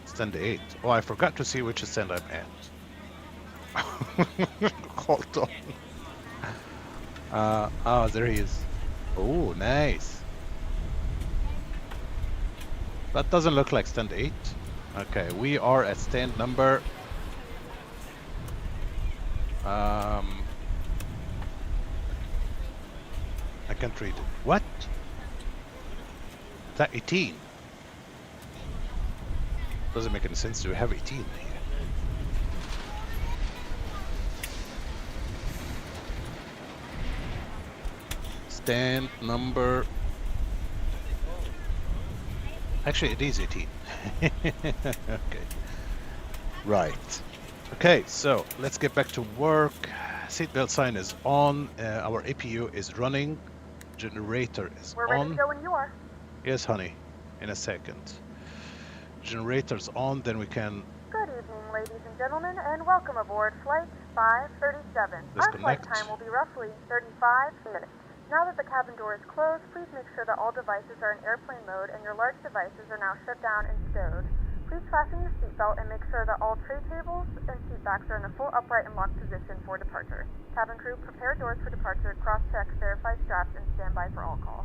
Stand 8. Oh, I forgot to see which stand I'm at. Hold on. Oh, there he is. Oh, nice. That doesn't look like stand 8. Okay, we are at stand number... I can't read it. What? Is that 18? Doesn't make any sense to have 18 here. stand number... Actually, it is 18. Okay. Right. Okay, so let's get back to work. Seatbelt sign is on. Our APU is running. Generator is We're ready on. to go when you are. Yes, honey. In a second. Generator's on, then we can... Good evening, ladies and gentlemen, and welcome aboard Flight 537. Our flight Disconnect. time will be roughly 35 minutes. Now that the cabin door is closed, please make sure that all devices are in airplane mode and your large devices are now shut down and stowed. Please fasten your seatbelt and make sure that all tray tables and seat backs are in a full upright and locked position for departure. Cabin crew, prepare doors for departure, cross-check, verify straps, and stand by for all call.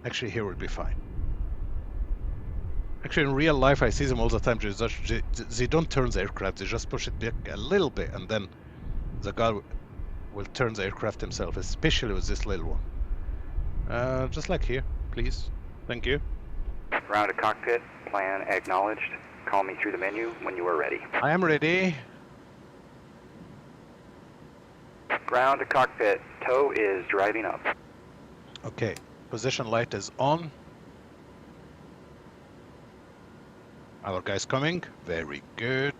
Actually, here would be fine. Actually, in real life, I see them all the time. They don't turn the aircraft. They just push it back a little bit, and then the guy will turn the aircraft himself, especially with this little one. Just like here, please. Thank you. Ground to cockpit, plan acknowledged. Call me through the menu when you are ready. I am ready. Ground to cockpit, tow is driving up. Okay, position light is on. Our guy's coming. Very good.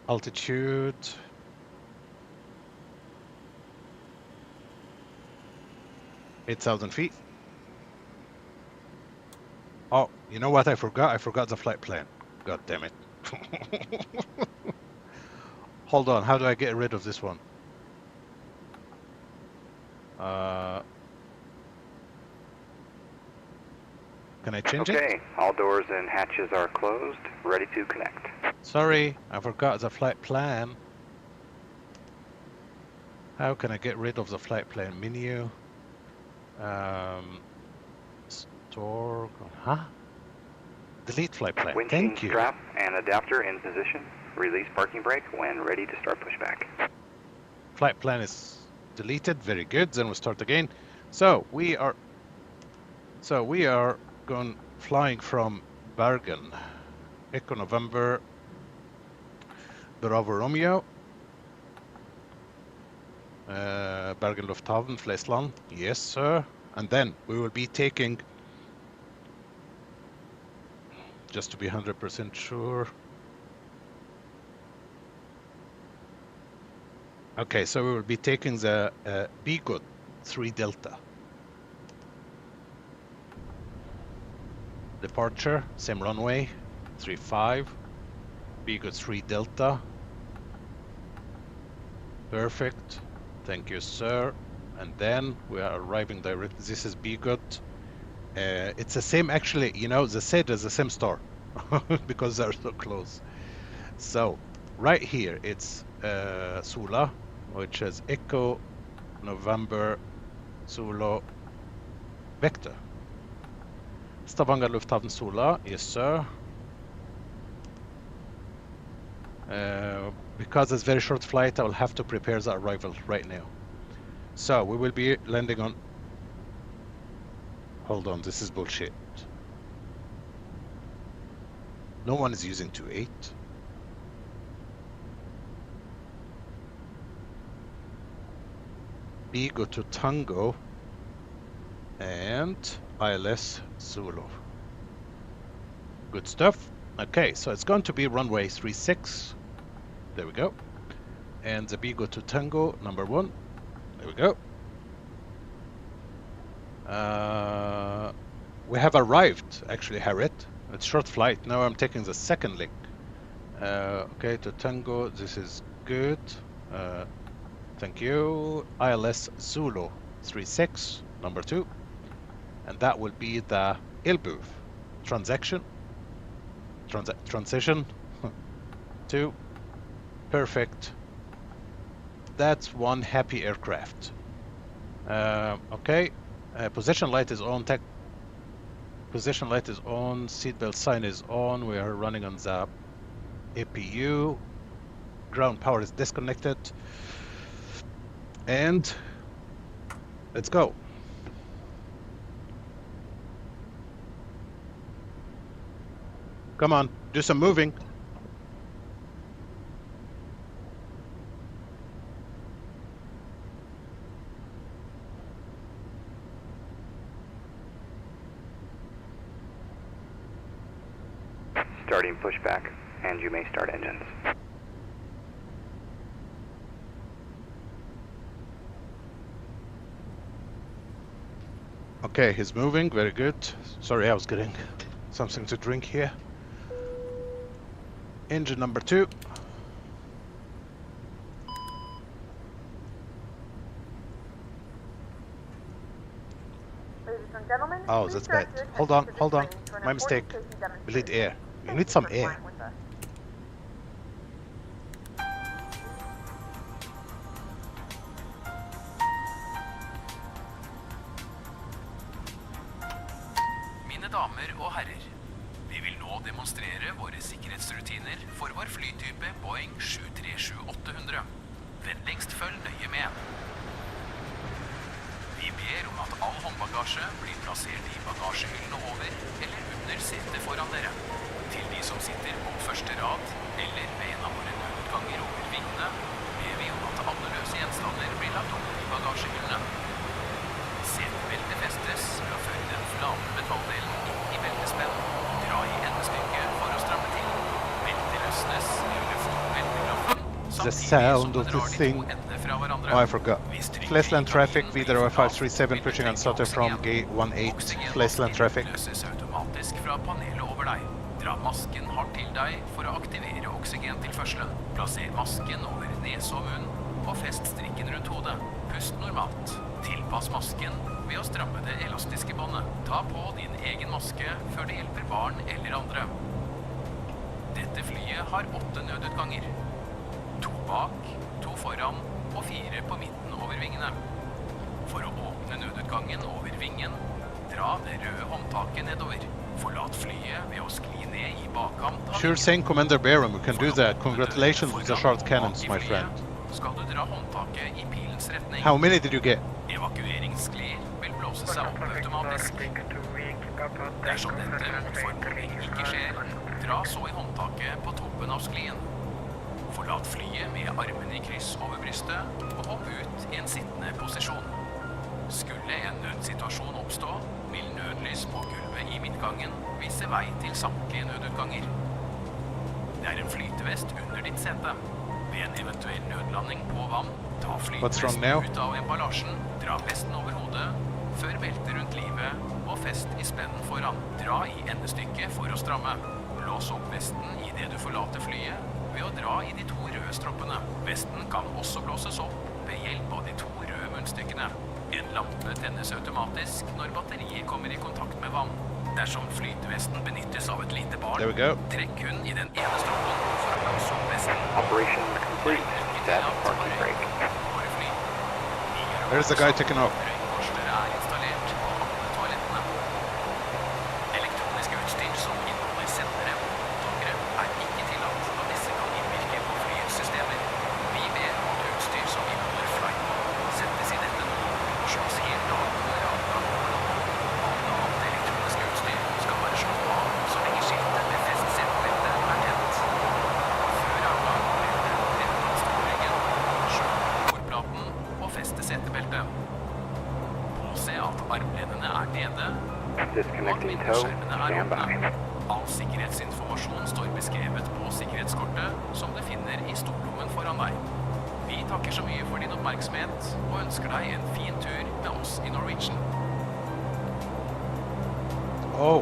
Altitude. $8,000 feet. Oh, you know what I forgot? I forgot the flight plan. God damn it. Hold on, how do I get rid of this one? Can I change it? Okay, all doors and hatches are closed, ready to connect. Sorry, I forgot the flight plan. How can I get rid of the flight plan menu? Store, huh? Delete flight plan. Windshield Thank you. strap and adapter in position. Release parking brake when ready to start pushback. Flight plan is deleted. Very good. Then we'll start again. So we are going flying from Bergen. Echo November Bravo Romeo. Bergen Lufthavn, Flesland. Yes, sir. And then we will be taking, just to be 100% sure. Okay, so we will be taking the BAKIV 3 Delta. Departure, same runway, 35. BAKIV 3 Delta. Perfect. Thank you, sir. And then we are arriving direct. This is BAKIV. It's the same, actually, you know, the set is the same store because they're so close. So right here, it's Sula, which is Echo November Solo Vector. Stavanger Lufthavn Sula, yes, sir. Because it's very short flight, I will have to prepare the arrival right now. So we will be landing on... Hold on, this is bullshit. No one is using 2.8. B go to Tango and ILS Zulu. Good stuff. Okay, so it's going to be runway 36. There we go. And the B go to Tango number 1. There we go. We have arrived, actually, Harriet. It's short flight. Now I'm taking the second link. Okay, to Tango. This is good. Thank you. ILS Zulu 36, number 2. And that will be the Ilbu transition to perfect. That's one happy aircraft. Okay, position light is on. Position light is on. Seatbelt sign is on. We are running on the APU. Ground power is disconnected. And let's go. Come on, do some moving. Starting pushback, and you may start engines. Okay, he's moving, very good. Sorry, I was getting something to drink here. Engine number 2. Ladies and gentlemen, Oh, please that's direct bad. your Hold attention on, to this hold on. train for an My important mistake. safety We need demonstration. air. You Thank need some for air. flying with us. Mine damer og herrer, vi vil nå demonstrere våre sikkerhetsrutiner for vår flytype Boeing 737-800. Vennligst følg nøye med. Vi ber om at all håndbagasje blir plassert i bagasjehyllene over eller under setet foran dere. Til de som sitter på første rad eller ved en av våre nødutganger over vingene, ber vi om at alle løse gjenstander blir lagt opp i bagasjehyllene. Setebeltet festes ved å føre den flate metalldelen inn i beltespenn. Dra i endestykket for å stramme til. Beltet løsnes ved å løfte opp belteklaffen, The samtidig som sound du of the drar de thing. to endene fra hverandre. Oh, I forgot. Hvis trykket Flesland i traffic, kabinen blir Widerøe for lavt, 537 vil pushing du on trenge Sandefjord from oksygen. gate 18. Oksygenmasken Flesland traffic. løses automatisk fra panelet over deg. Dra masken hardt til deg for å aktivere oksygentilførselen. Plasser masken over nese og munn, og fest strikken rundt hodet. Pust normalt. Tilpass masken ved å stramme det elastiske båndet. Ta på din egen maske før det hjelper barn eller andre. Dette flyet har 8 nødutganger. 2 bak, 2 foran og 4 på midten over vingene. For å åpne nødutgangen over vingen, dra det røde håndtaket nedover. Forlat flyet ved å skli ned i bakkant av Sure thing, Commander Baron. We can do that. Congratulations with the short cannons, my friend. Skal du dra håndtaket i pilens retning. How many did you get? Evakueringssklir vil blåse seg opp automatisk. Dersom dette mot formodning ikke skjer, dra så i håndtaket på toppen av sklien. Forlat flyet med armene i kryss over brystet og hopp ut i en sittende posisjon. Skulle en nødsituasjon oppstå, vil nødlys på gulvet i midtgangen vise vei til samtlige nødutganger. Det er en flytevest under ditt sete. Ved en eventuell nødlanding på vann, ta flytevesten ut av emballasjen, dra vesten over hodet, før beltet rundt livet og fest i spennen foran. Dra i endestykket for å stramme. Blås opp vesten i det du forlater flyet ved å dra i de 2 røde stroppene. Vesten kan også blåses opp ved hjelp av de 2 røde munnstykkene. En lampe tennes automatisk når batteriet kommer i kontakt med vann. Dersom flytevesten benyttes av et lite barn, trekk kun i den ene stroppen for å blåse opp vesten. Operation complete. Set parking brake. Where's the guy taking off? Røykvarslere er installert på alle toalettene. Elektronisk utstyr som inneholder sendere og mottakere er ikke tillatt, da disse kan innvirke på flyets systemer. Vi ber om at utstyr som inneholder flight mode settes i dette nå og slås helt av når avgang over landet. Alt annet elektronisk utstyr skal være slått av så lenge skiltet med fest setebelte er tent. Før avgang blir det rett av stolryggen, slå av bordplaten og feste setebeltet. Påse at armledene er nede, og at Disconnecting tow. vindskjermene er Stand by. åpne. All sikkerhetsinformasjon står beskrevet på sikkerhetskortet som du finner i storlommen foran deg. Vi takker så mye for din oppmerksomhet og ønsker deg en fin tur med oss i Norwegian. Oh,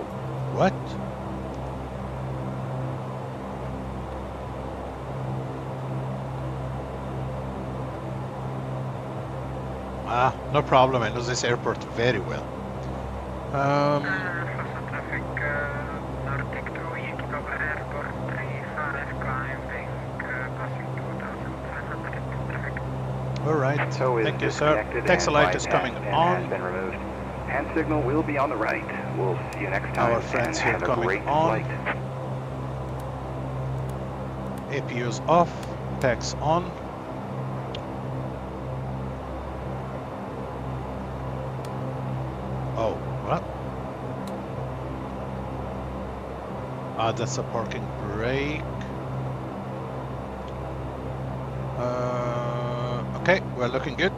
what? Ah, no problem. I know this airport very well. Traffic, Nordic to Widerøe Airport 35 climbing, passing 2,500 traffic. All right. Tow is Thank you, sir. disconnected Taxi and light is bypass coming pin has on. been removed. Hand signal will be on the right. We'll see you next time. Our friends and here have a coming great on. flight. APU's off. PACX on. What? Ah, that's a parking brake. Okay, we're looking good.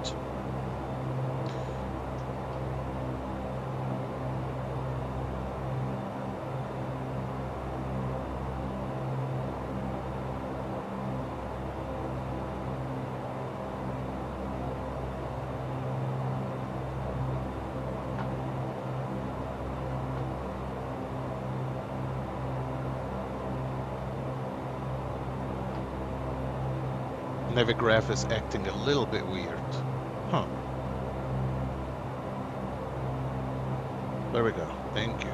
Navigraph is acting a little bit weird. Huh. There we go. Thank you.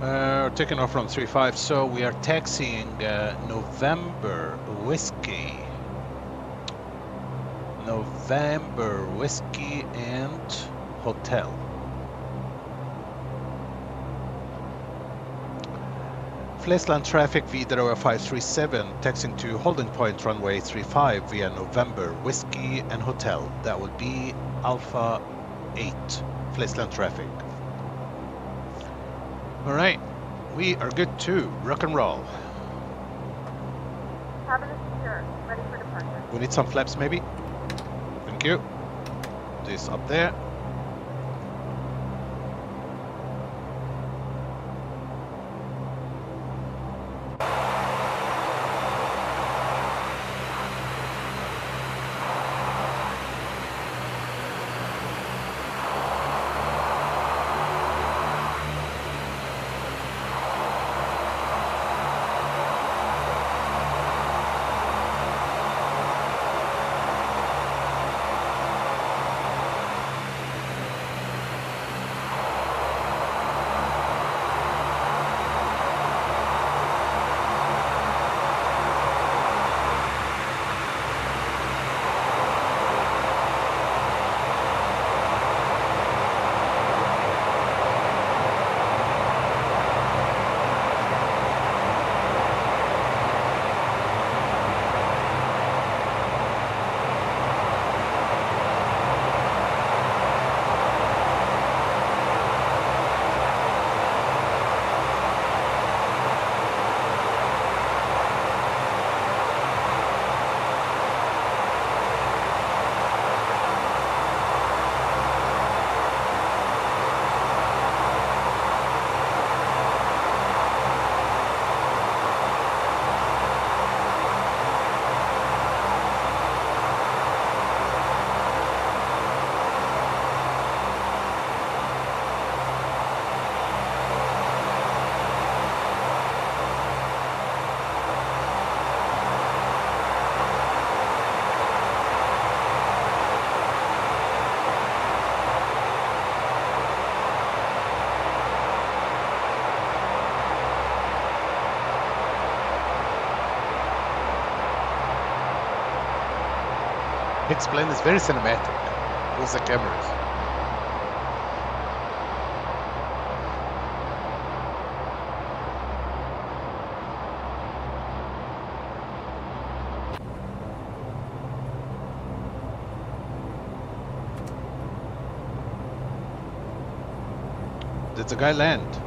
We're taking off from 35, so we are taxiing November Whiskey. November Whiskey and Hotel. Flesland traffic Widerøe 537, taxiing to holding point runway 35 via November Whiskey and Hotel. That would be Alpha 8, Flesland traffic. Alright, we are good to rock and roll. Cabin is secure. Ready for departure. We need some flaps maybe? Thank you. This up there. X-Plane is very cinematic with the cameras. Did the guy land?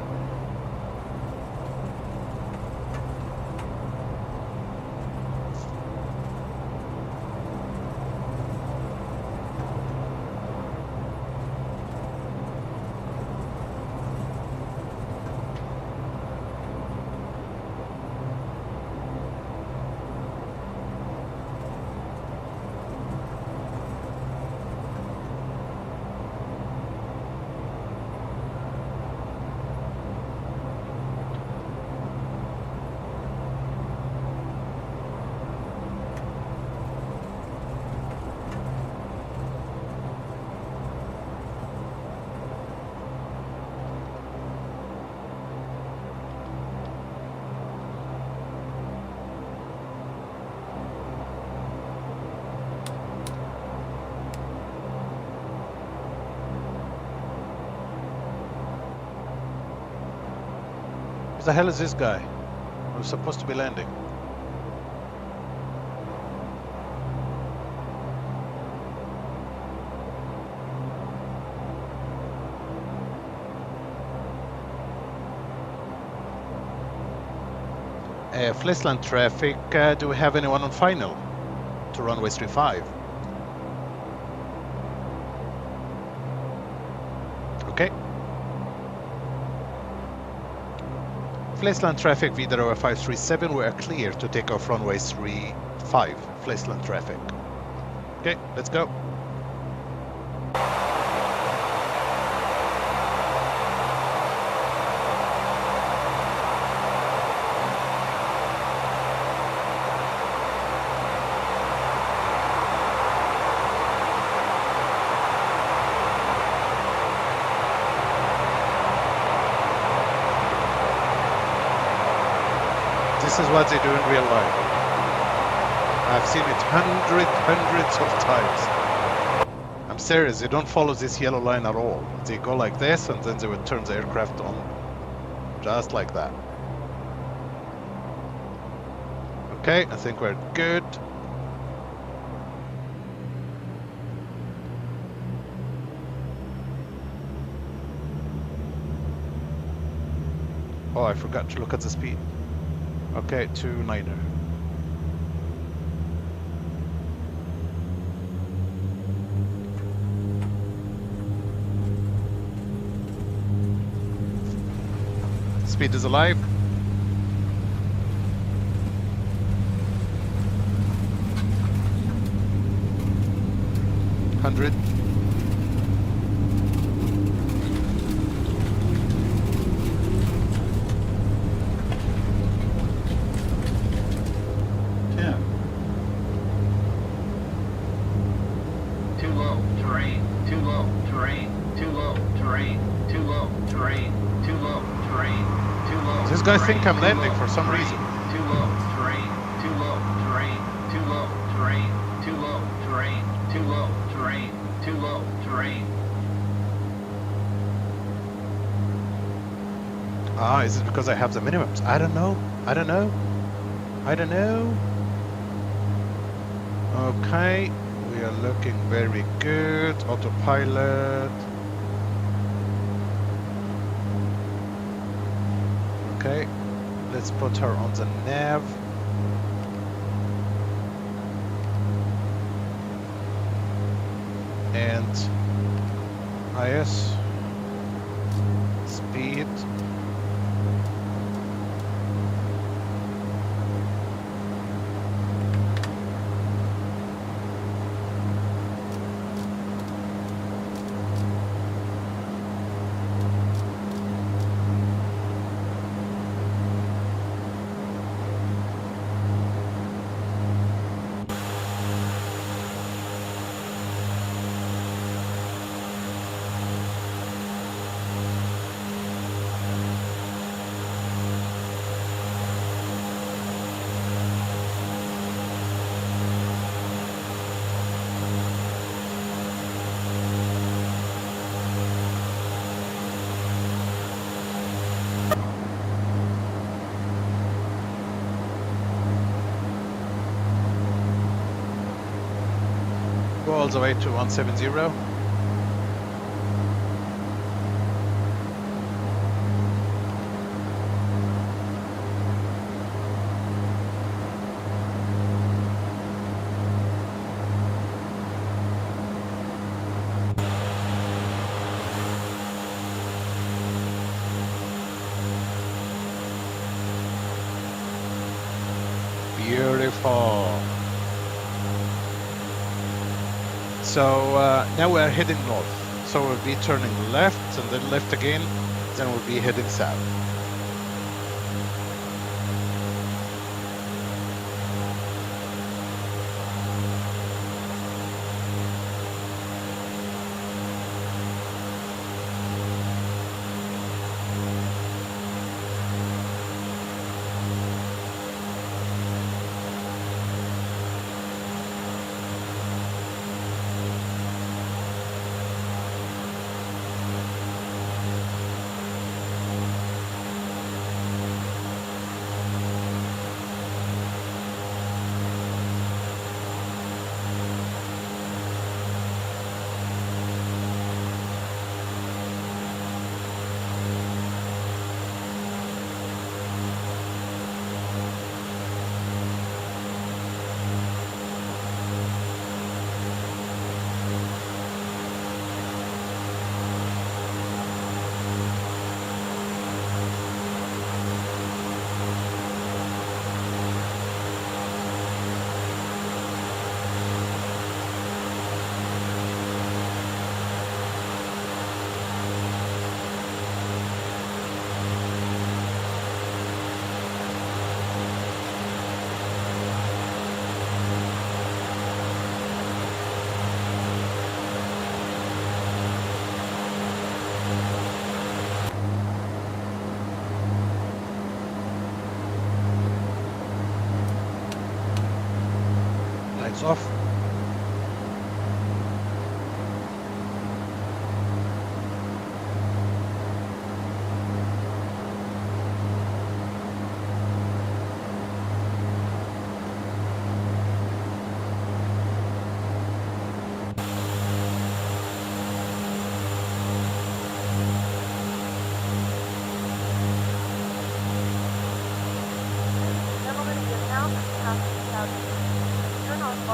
Where the hell is this guy? Who's supposed to be landing? Flesland traffic, do we have anyone on final to runway 35? Okay. Flesland traffic, Widerøe 537, we are clear to take off runway 35, Flesland traffic. Okay, let's go. This is what they do in real life. I've seen it hundreds of times. I'm serious, they don't follow this yellow line at all. They go like this and then they would turn the aircraft on. Just like that. Okay, I think we're good. Oh, I forgot to look at the speed. Okay, 29er. Speed is alive. $100. This guy think I'm landing for some reason. Too low, terrain, too low, terrain, too low, terrain, too low, terrain, too low, terrain, too low, terrain. Ah, is it because I have the minimums? I don't know. I don't know. I don't know. Okay, we are looking very good. Autopilot. Okay, let's put her on the nav. And IS speed. All the way to 170. Beautiful. So now we're heading north. So we'll be turning left and then left again. Then we'll be heading south.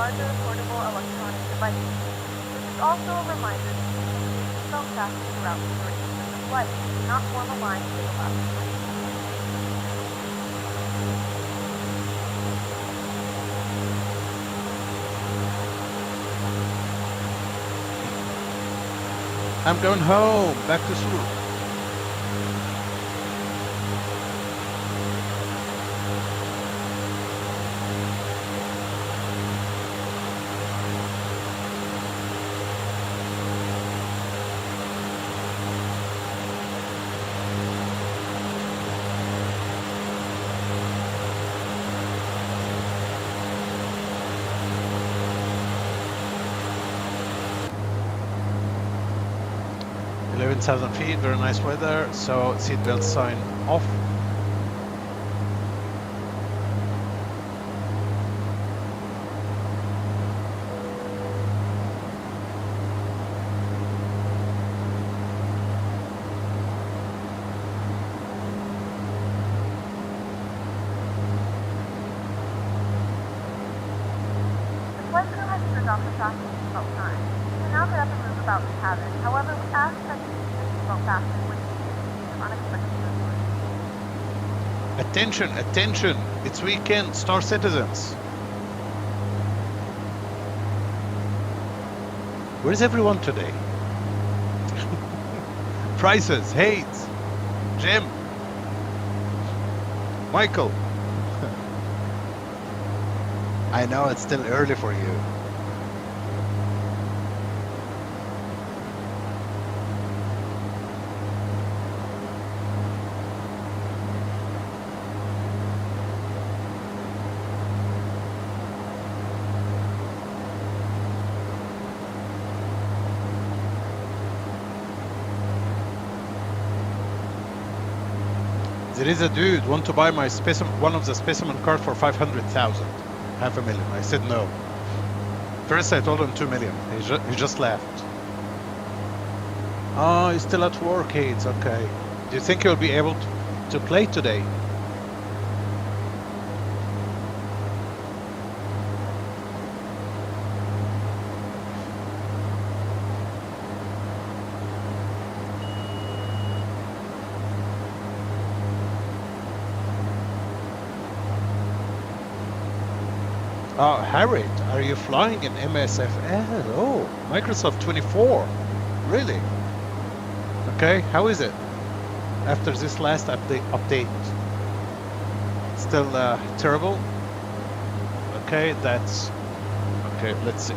larger portable electronic devices. This is also a reminder to keep your seatbelt fastened throughout the duration of the flight. Do not form a line for the last flight. I'm going home, back to school. Thousand feet, very nice weather, so seatbelt sign off. The flight crew has turned off the fasten seatbelt sign. You can now get up and move about the cabin. However, we ask that you fasten when you unexpected circumstances. Attention, attention, it's weekend, Star Citizens. Where's everyone today? Prices, Hayes, Jim, Michael. I know it's still early for you. There is a dude want to buy my one of the specimen card for 500,000, $500,000. I said no. First I told him 2 million. He just laughed. Oh, he's still at work. Hey, it's okay. Do you think he'll be able to play today? Oh, Harriet, are you flying in MSFL? Oh, Microsoft 24. Really? Okay, how is it? After this last update. Still terrible? Okay, that's... Okay, let's see.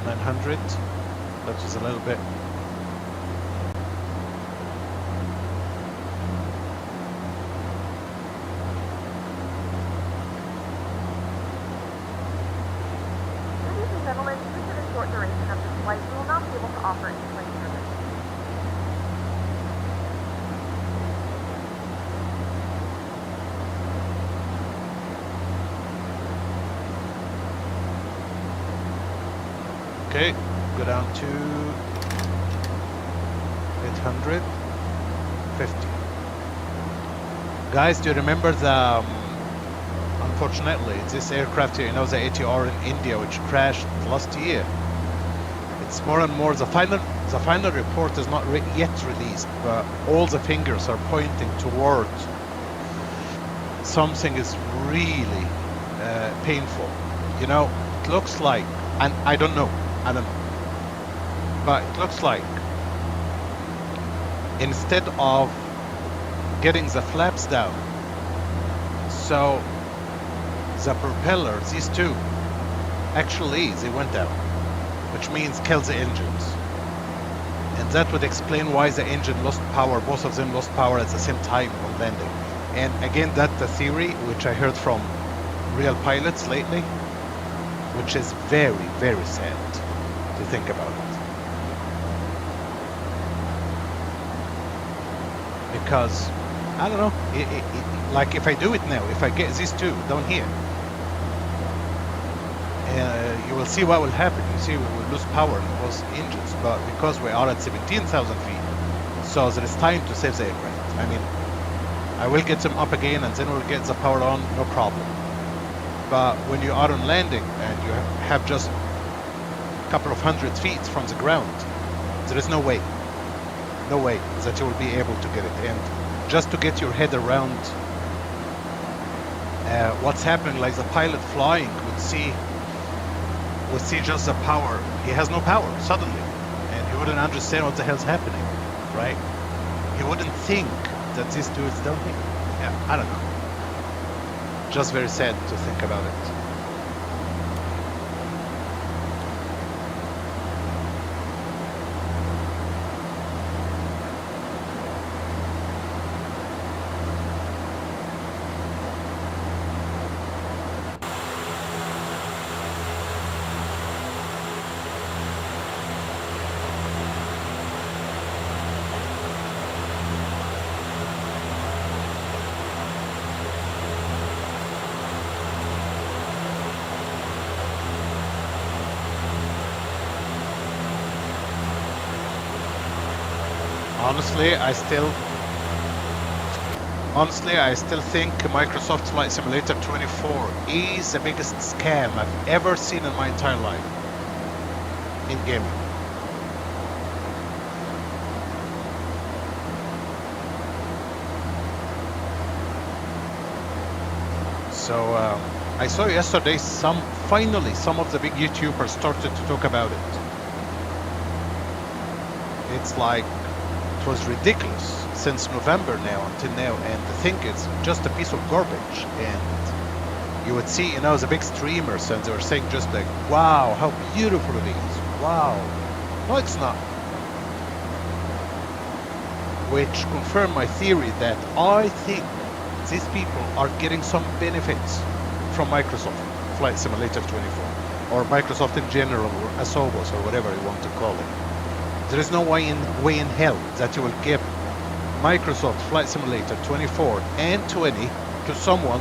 900. That was a little bit... Okay, go down to 850. Guys, do you remember the, unfortunately, this aircraft here, you know, the ATR in India, which crashed last year? It's more and more, the final report is not yet released, but all the fingers are pointing toward something is really painful. You know, it looks like, and I don't know, but it looks like instead of getting the flaps down, so the propeller, these two, actually they went down, which means kill the engines. And that would explain why the engine lost power, both of them lost power at the same time on landing. And again, that's the theory which I heard from real pilots lately, which is very, very sad to think about it. Because, I don't know, like if I do it now, if I get these two down here, you will see what will happen. You see, we will lose power in both engines, but because we are at 17,000 feet, so there is time to save the aircraft. I mean, I will get them up again and then we'll get the power on, no problem. But when you are on landing and you have just a couple of 100 feet from the ground, there is no way that you will be able to get it. And just to get your head around what's happening, like the pilot flying would see just the power. He has no power suddenly, and he wouldn't understand what the hell's happening, right? He wouldn't think that this dude's down here. Yeah, I don't know. Just very sad to think about it. Honestly, I still think Microsoft Flight Simulator 24 is the biggest scam I've ever seen in my entire life in gaming. So I saw yesterday finally some of the big YouTubers started to talk about it. It's like it was ridiculous since November now until now, and the thing is just a piece of garbage. And you would see, you know, the big streamers, and they were saying just like, wow, how beautiful it is, wow. No, it's not. Which confirmed my theory that I think these people are getting some benefits from Microsoft Flight Simulator 24, or Microsoft in general, or ASUS, or whatever you want to call it. There is no way in hell that you will give Microsoft Flight Simulator 24 and 20 to someone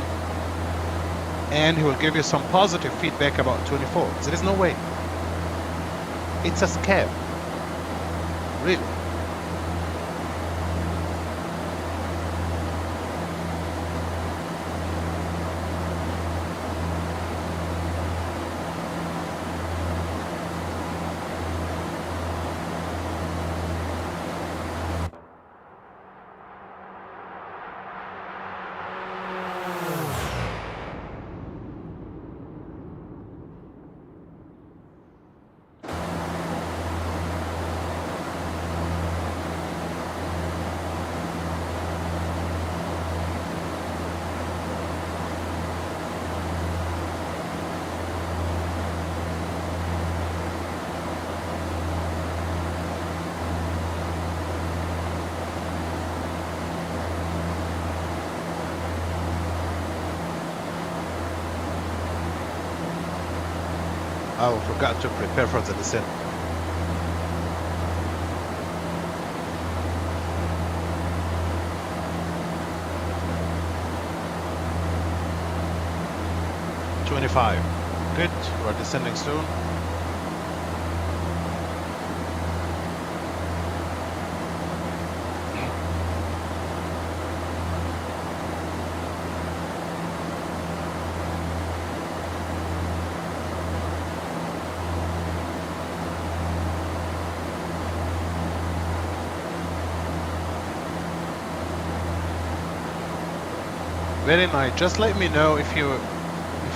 and he will give you some positive feedback about 24. There is no way. It's a scam. Really. Oh, forgot to prepare for the descent. Good, we're descending soon. Very nice. Just let me know if you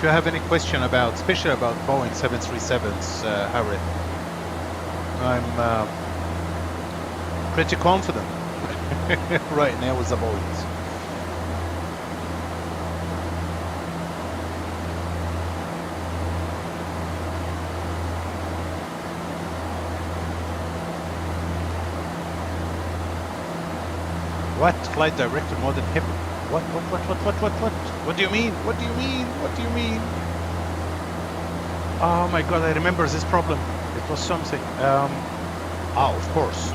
have any question about, especially about Boeing 737s, Harry. I'm pretty confident right now with the Boeings. What? Flight director more than him? What? What do you mean? What do you mean? What do you mean? Oh my god, I remember this problem. It was something. Of course.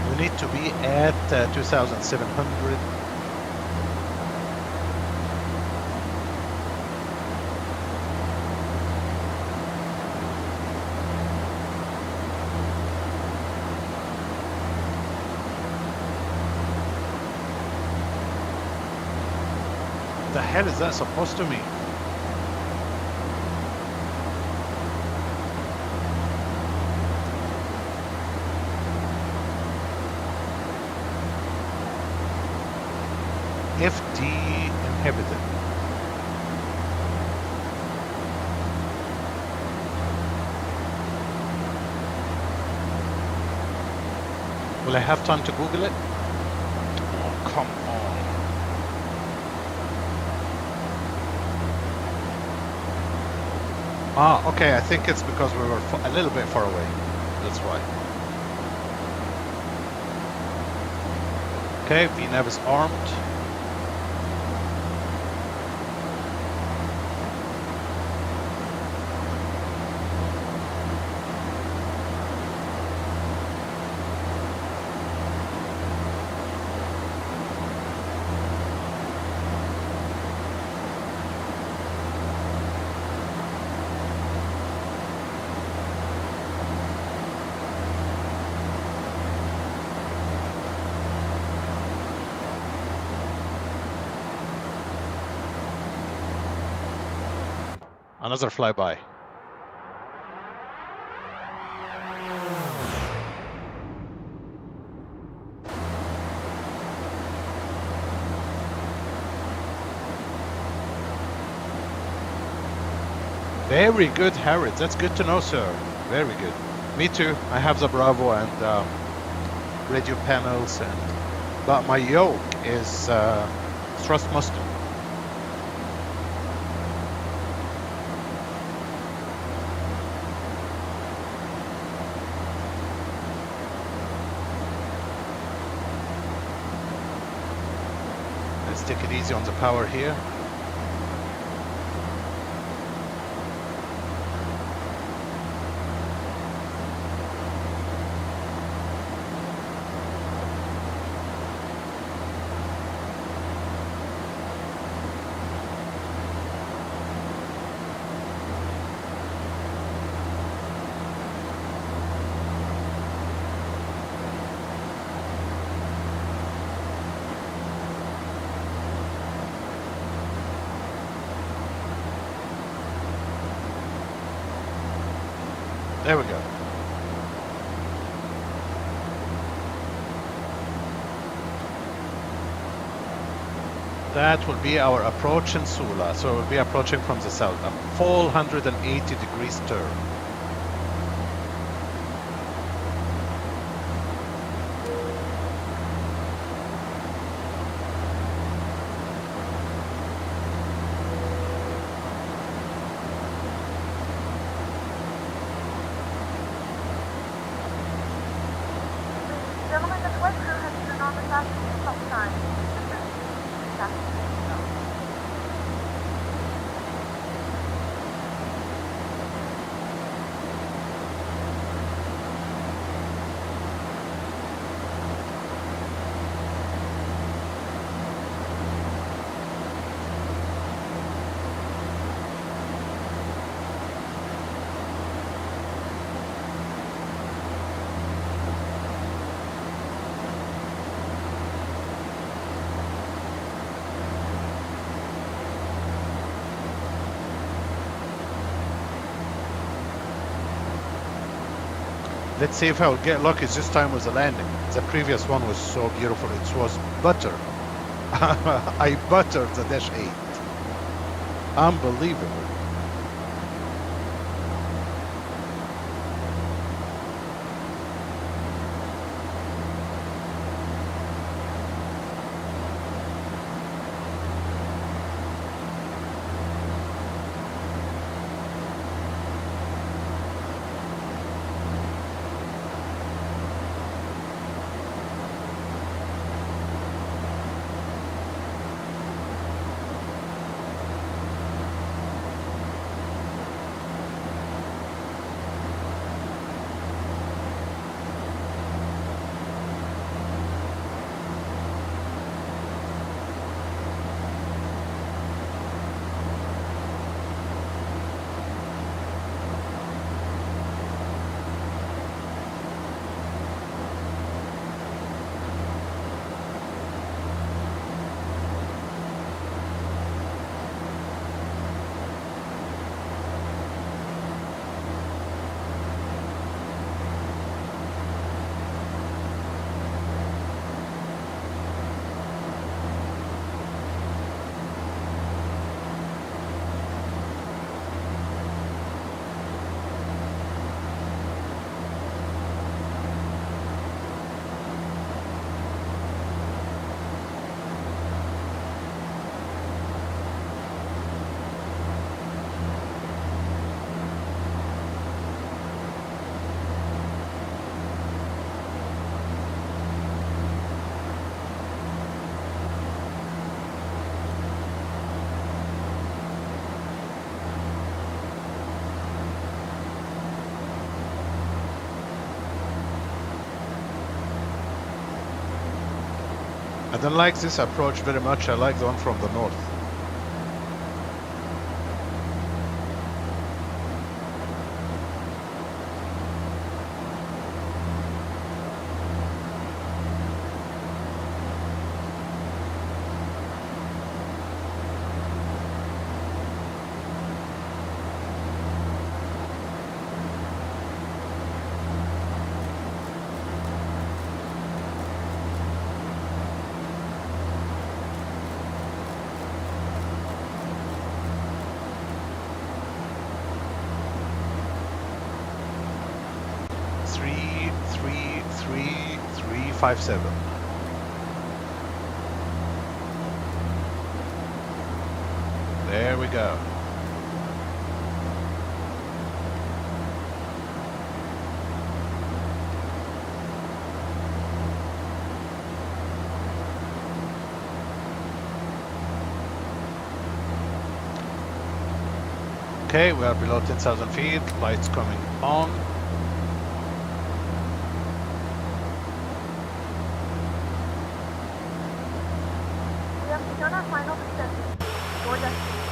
We need to be at 2,700. the hell is that supposed to mean? FD inhibited. Will I have time to Google it? Oh, come on. Ah, okay, I think it's because we were a little bit far away. That's why. Okay, VNAV is armed. Another flyby. Very good, Harry. That's good to know, sir. Very good. Me too. I have the Bravo and radio panels, but my yoke is Thrustmaster. Let's take it easy on the power here. There we go. That will be our approach in Sula. So we'll be approaching from the south. A full 180 degrees turn. Gentlemen, the flight crew has turned on the fastest stop sign. Let's see if I'll get lucky this time with the landing. The previous one was so beautiful. It was butter. I buttered the Dash 8. Unbelievable. I don't like this approach very much. I like the one from the north. Three, 357. There we go. Okay, we are below 10,000 feet. Lights coming on. We have begun our final descent. Your destination.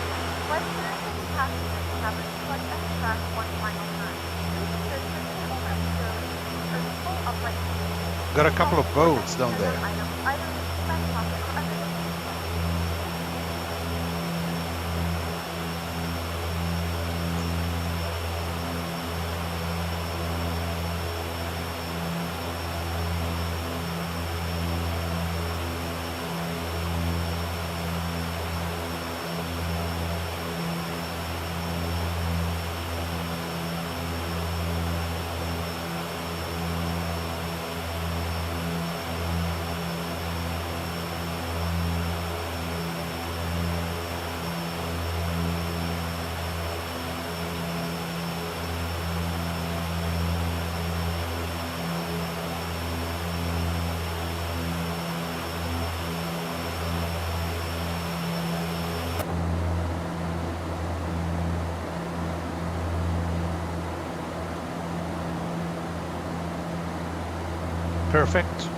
Flight experiencing passengers will have to select extract one final time. Please ensure that your table and stability are in full upright position. Got a couple of boats down there. Items, either in the back pocket or under the seat. Perfect.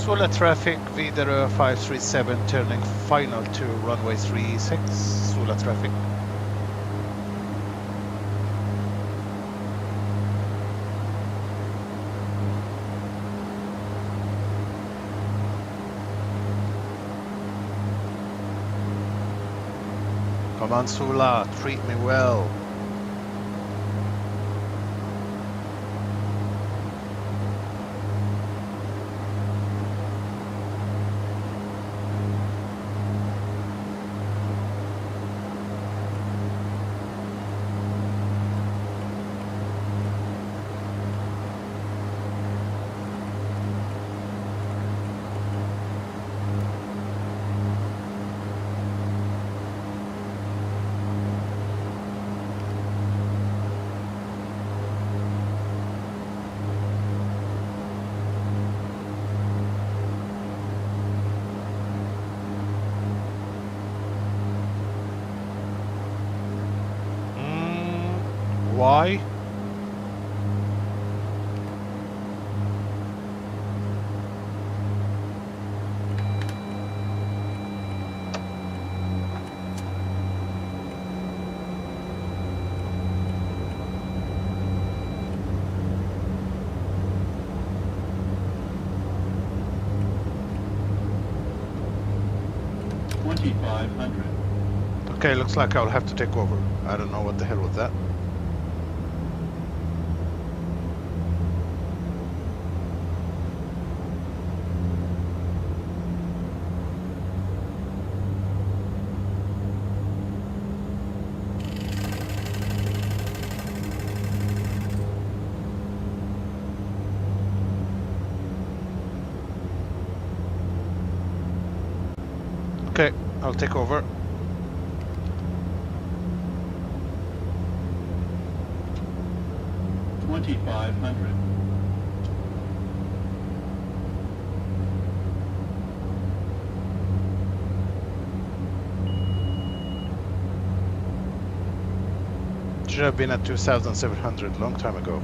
Sula traffic, Widerøe 537 turning final to runway 36. Sula traffic. Come on, Sula, treat me well. Why? Okay, looks like I'll have to take over. I don't know what the hell was that. Okay, I'll take over. Should have been at 2,700 long time ago.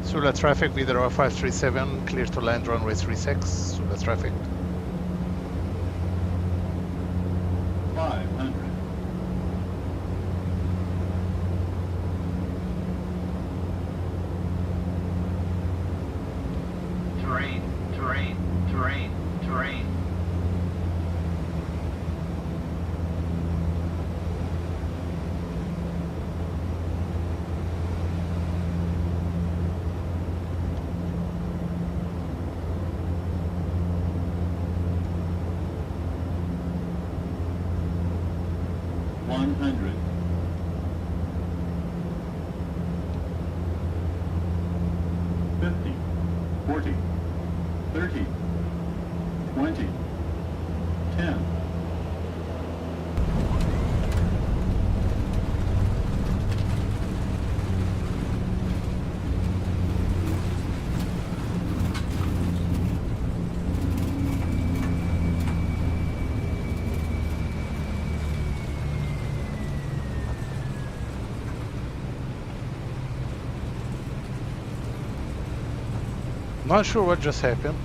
Sula traffic, Widerøe 537, clear to land runway 36. Sula traffic. 500. Terrain, terrain, terrain, terrain. $50, $40, 20, 10, Not sure what just happened.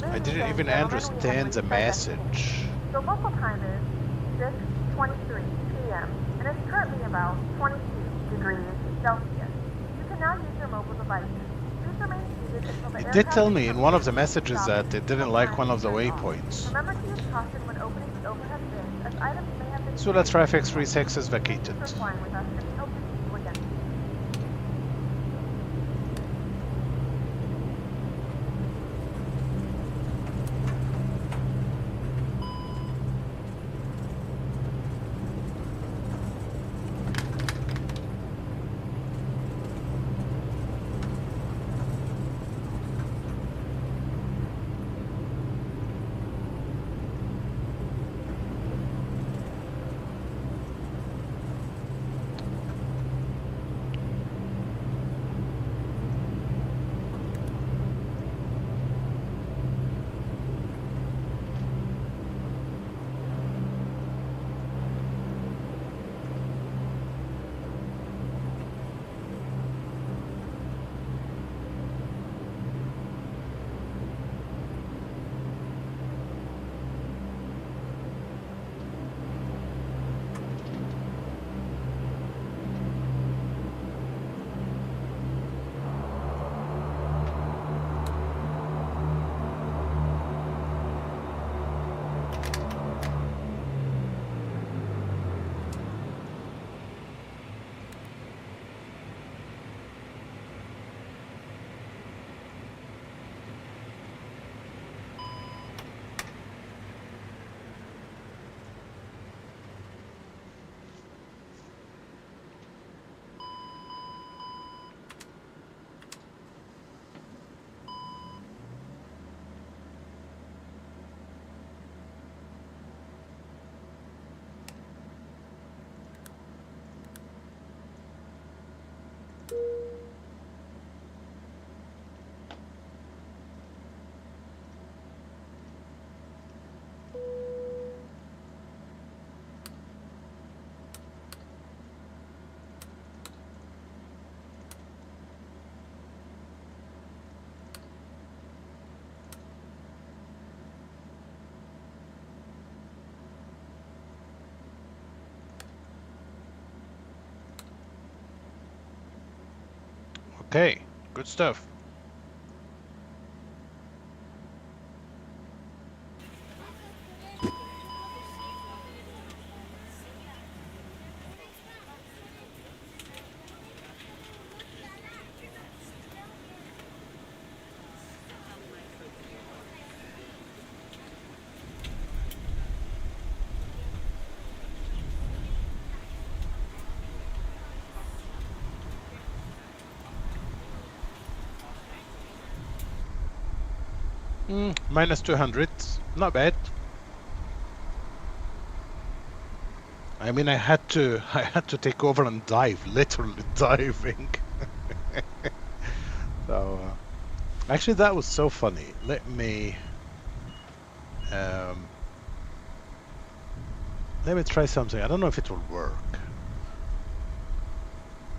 I didn't even understand the message. The local time is 6:23 p.m. and it's currently about 22 degrees Celsius. You can now use your mobile devices. Please remain seated until the It air did traffic tell me in one of the control messages stops that it didn't like one of the turns off. waypoints. Remember to use caution when opening the overhead bins as items may have been Sula traffic 36 is vacated. Thank you for flying with us and we hope to see you again. Okay, good stuff. Minus 200, not bad. I mean, I had to take over and dive, literally diving. So, actually, that was so funny. Let me try something. I don't know if it will work.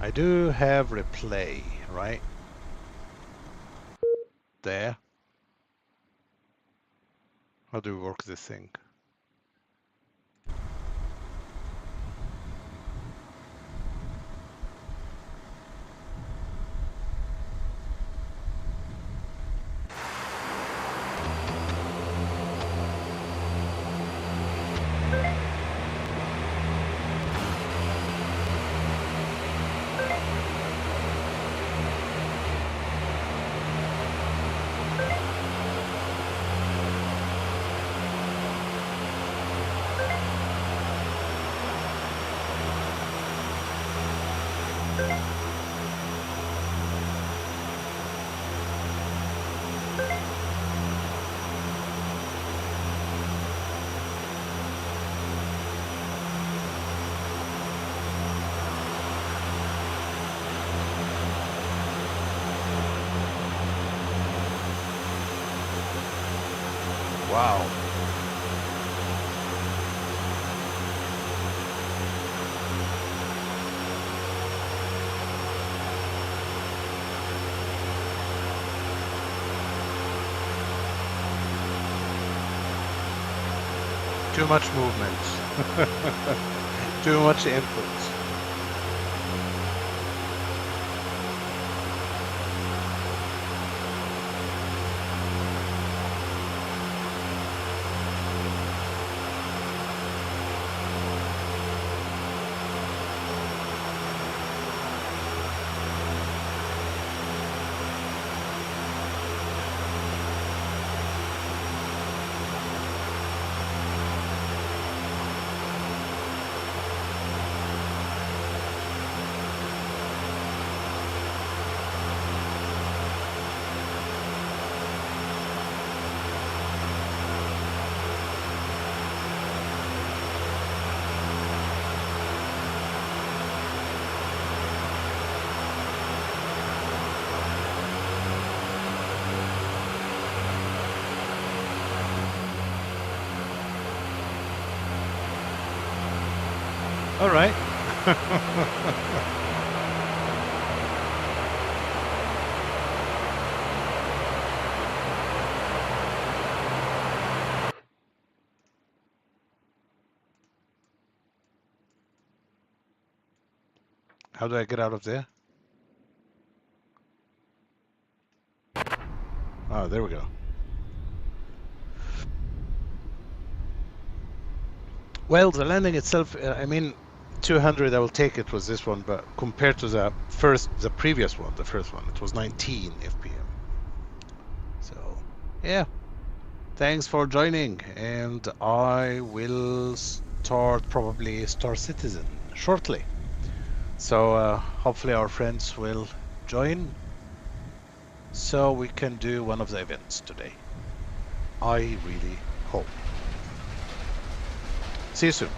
I do have replay, right? There. How do we work this thing? Wow. Too much movement. Too much input. All right. How do I get out of there? Oh, there we go. Well, the landing itself, I mean, 200 I will take it was this one, but compared to the previous one, the first one, it was 19 FPM. So, yeah. Thanks for joining, and I will start probably Star Citizen shortly. So hopefully our friends will join, so we can do one of the events today. I really hope. See you soon.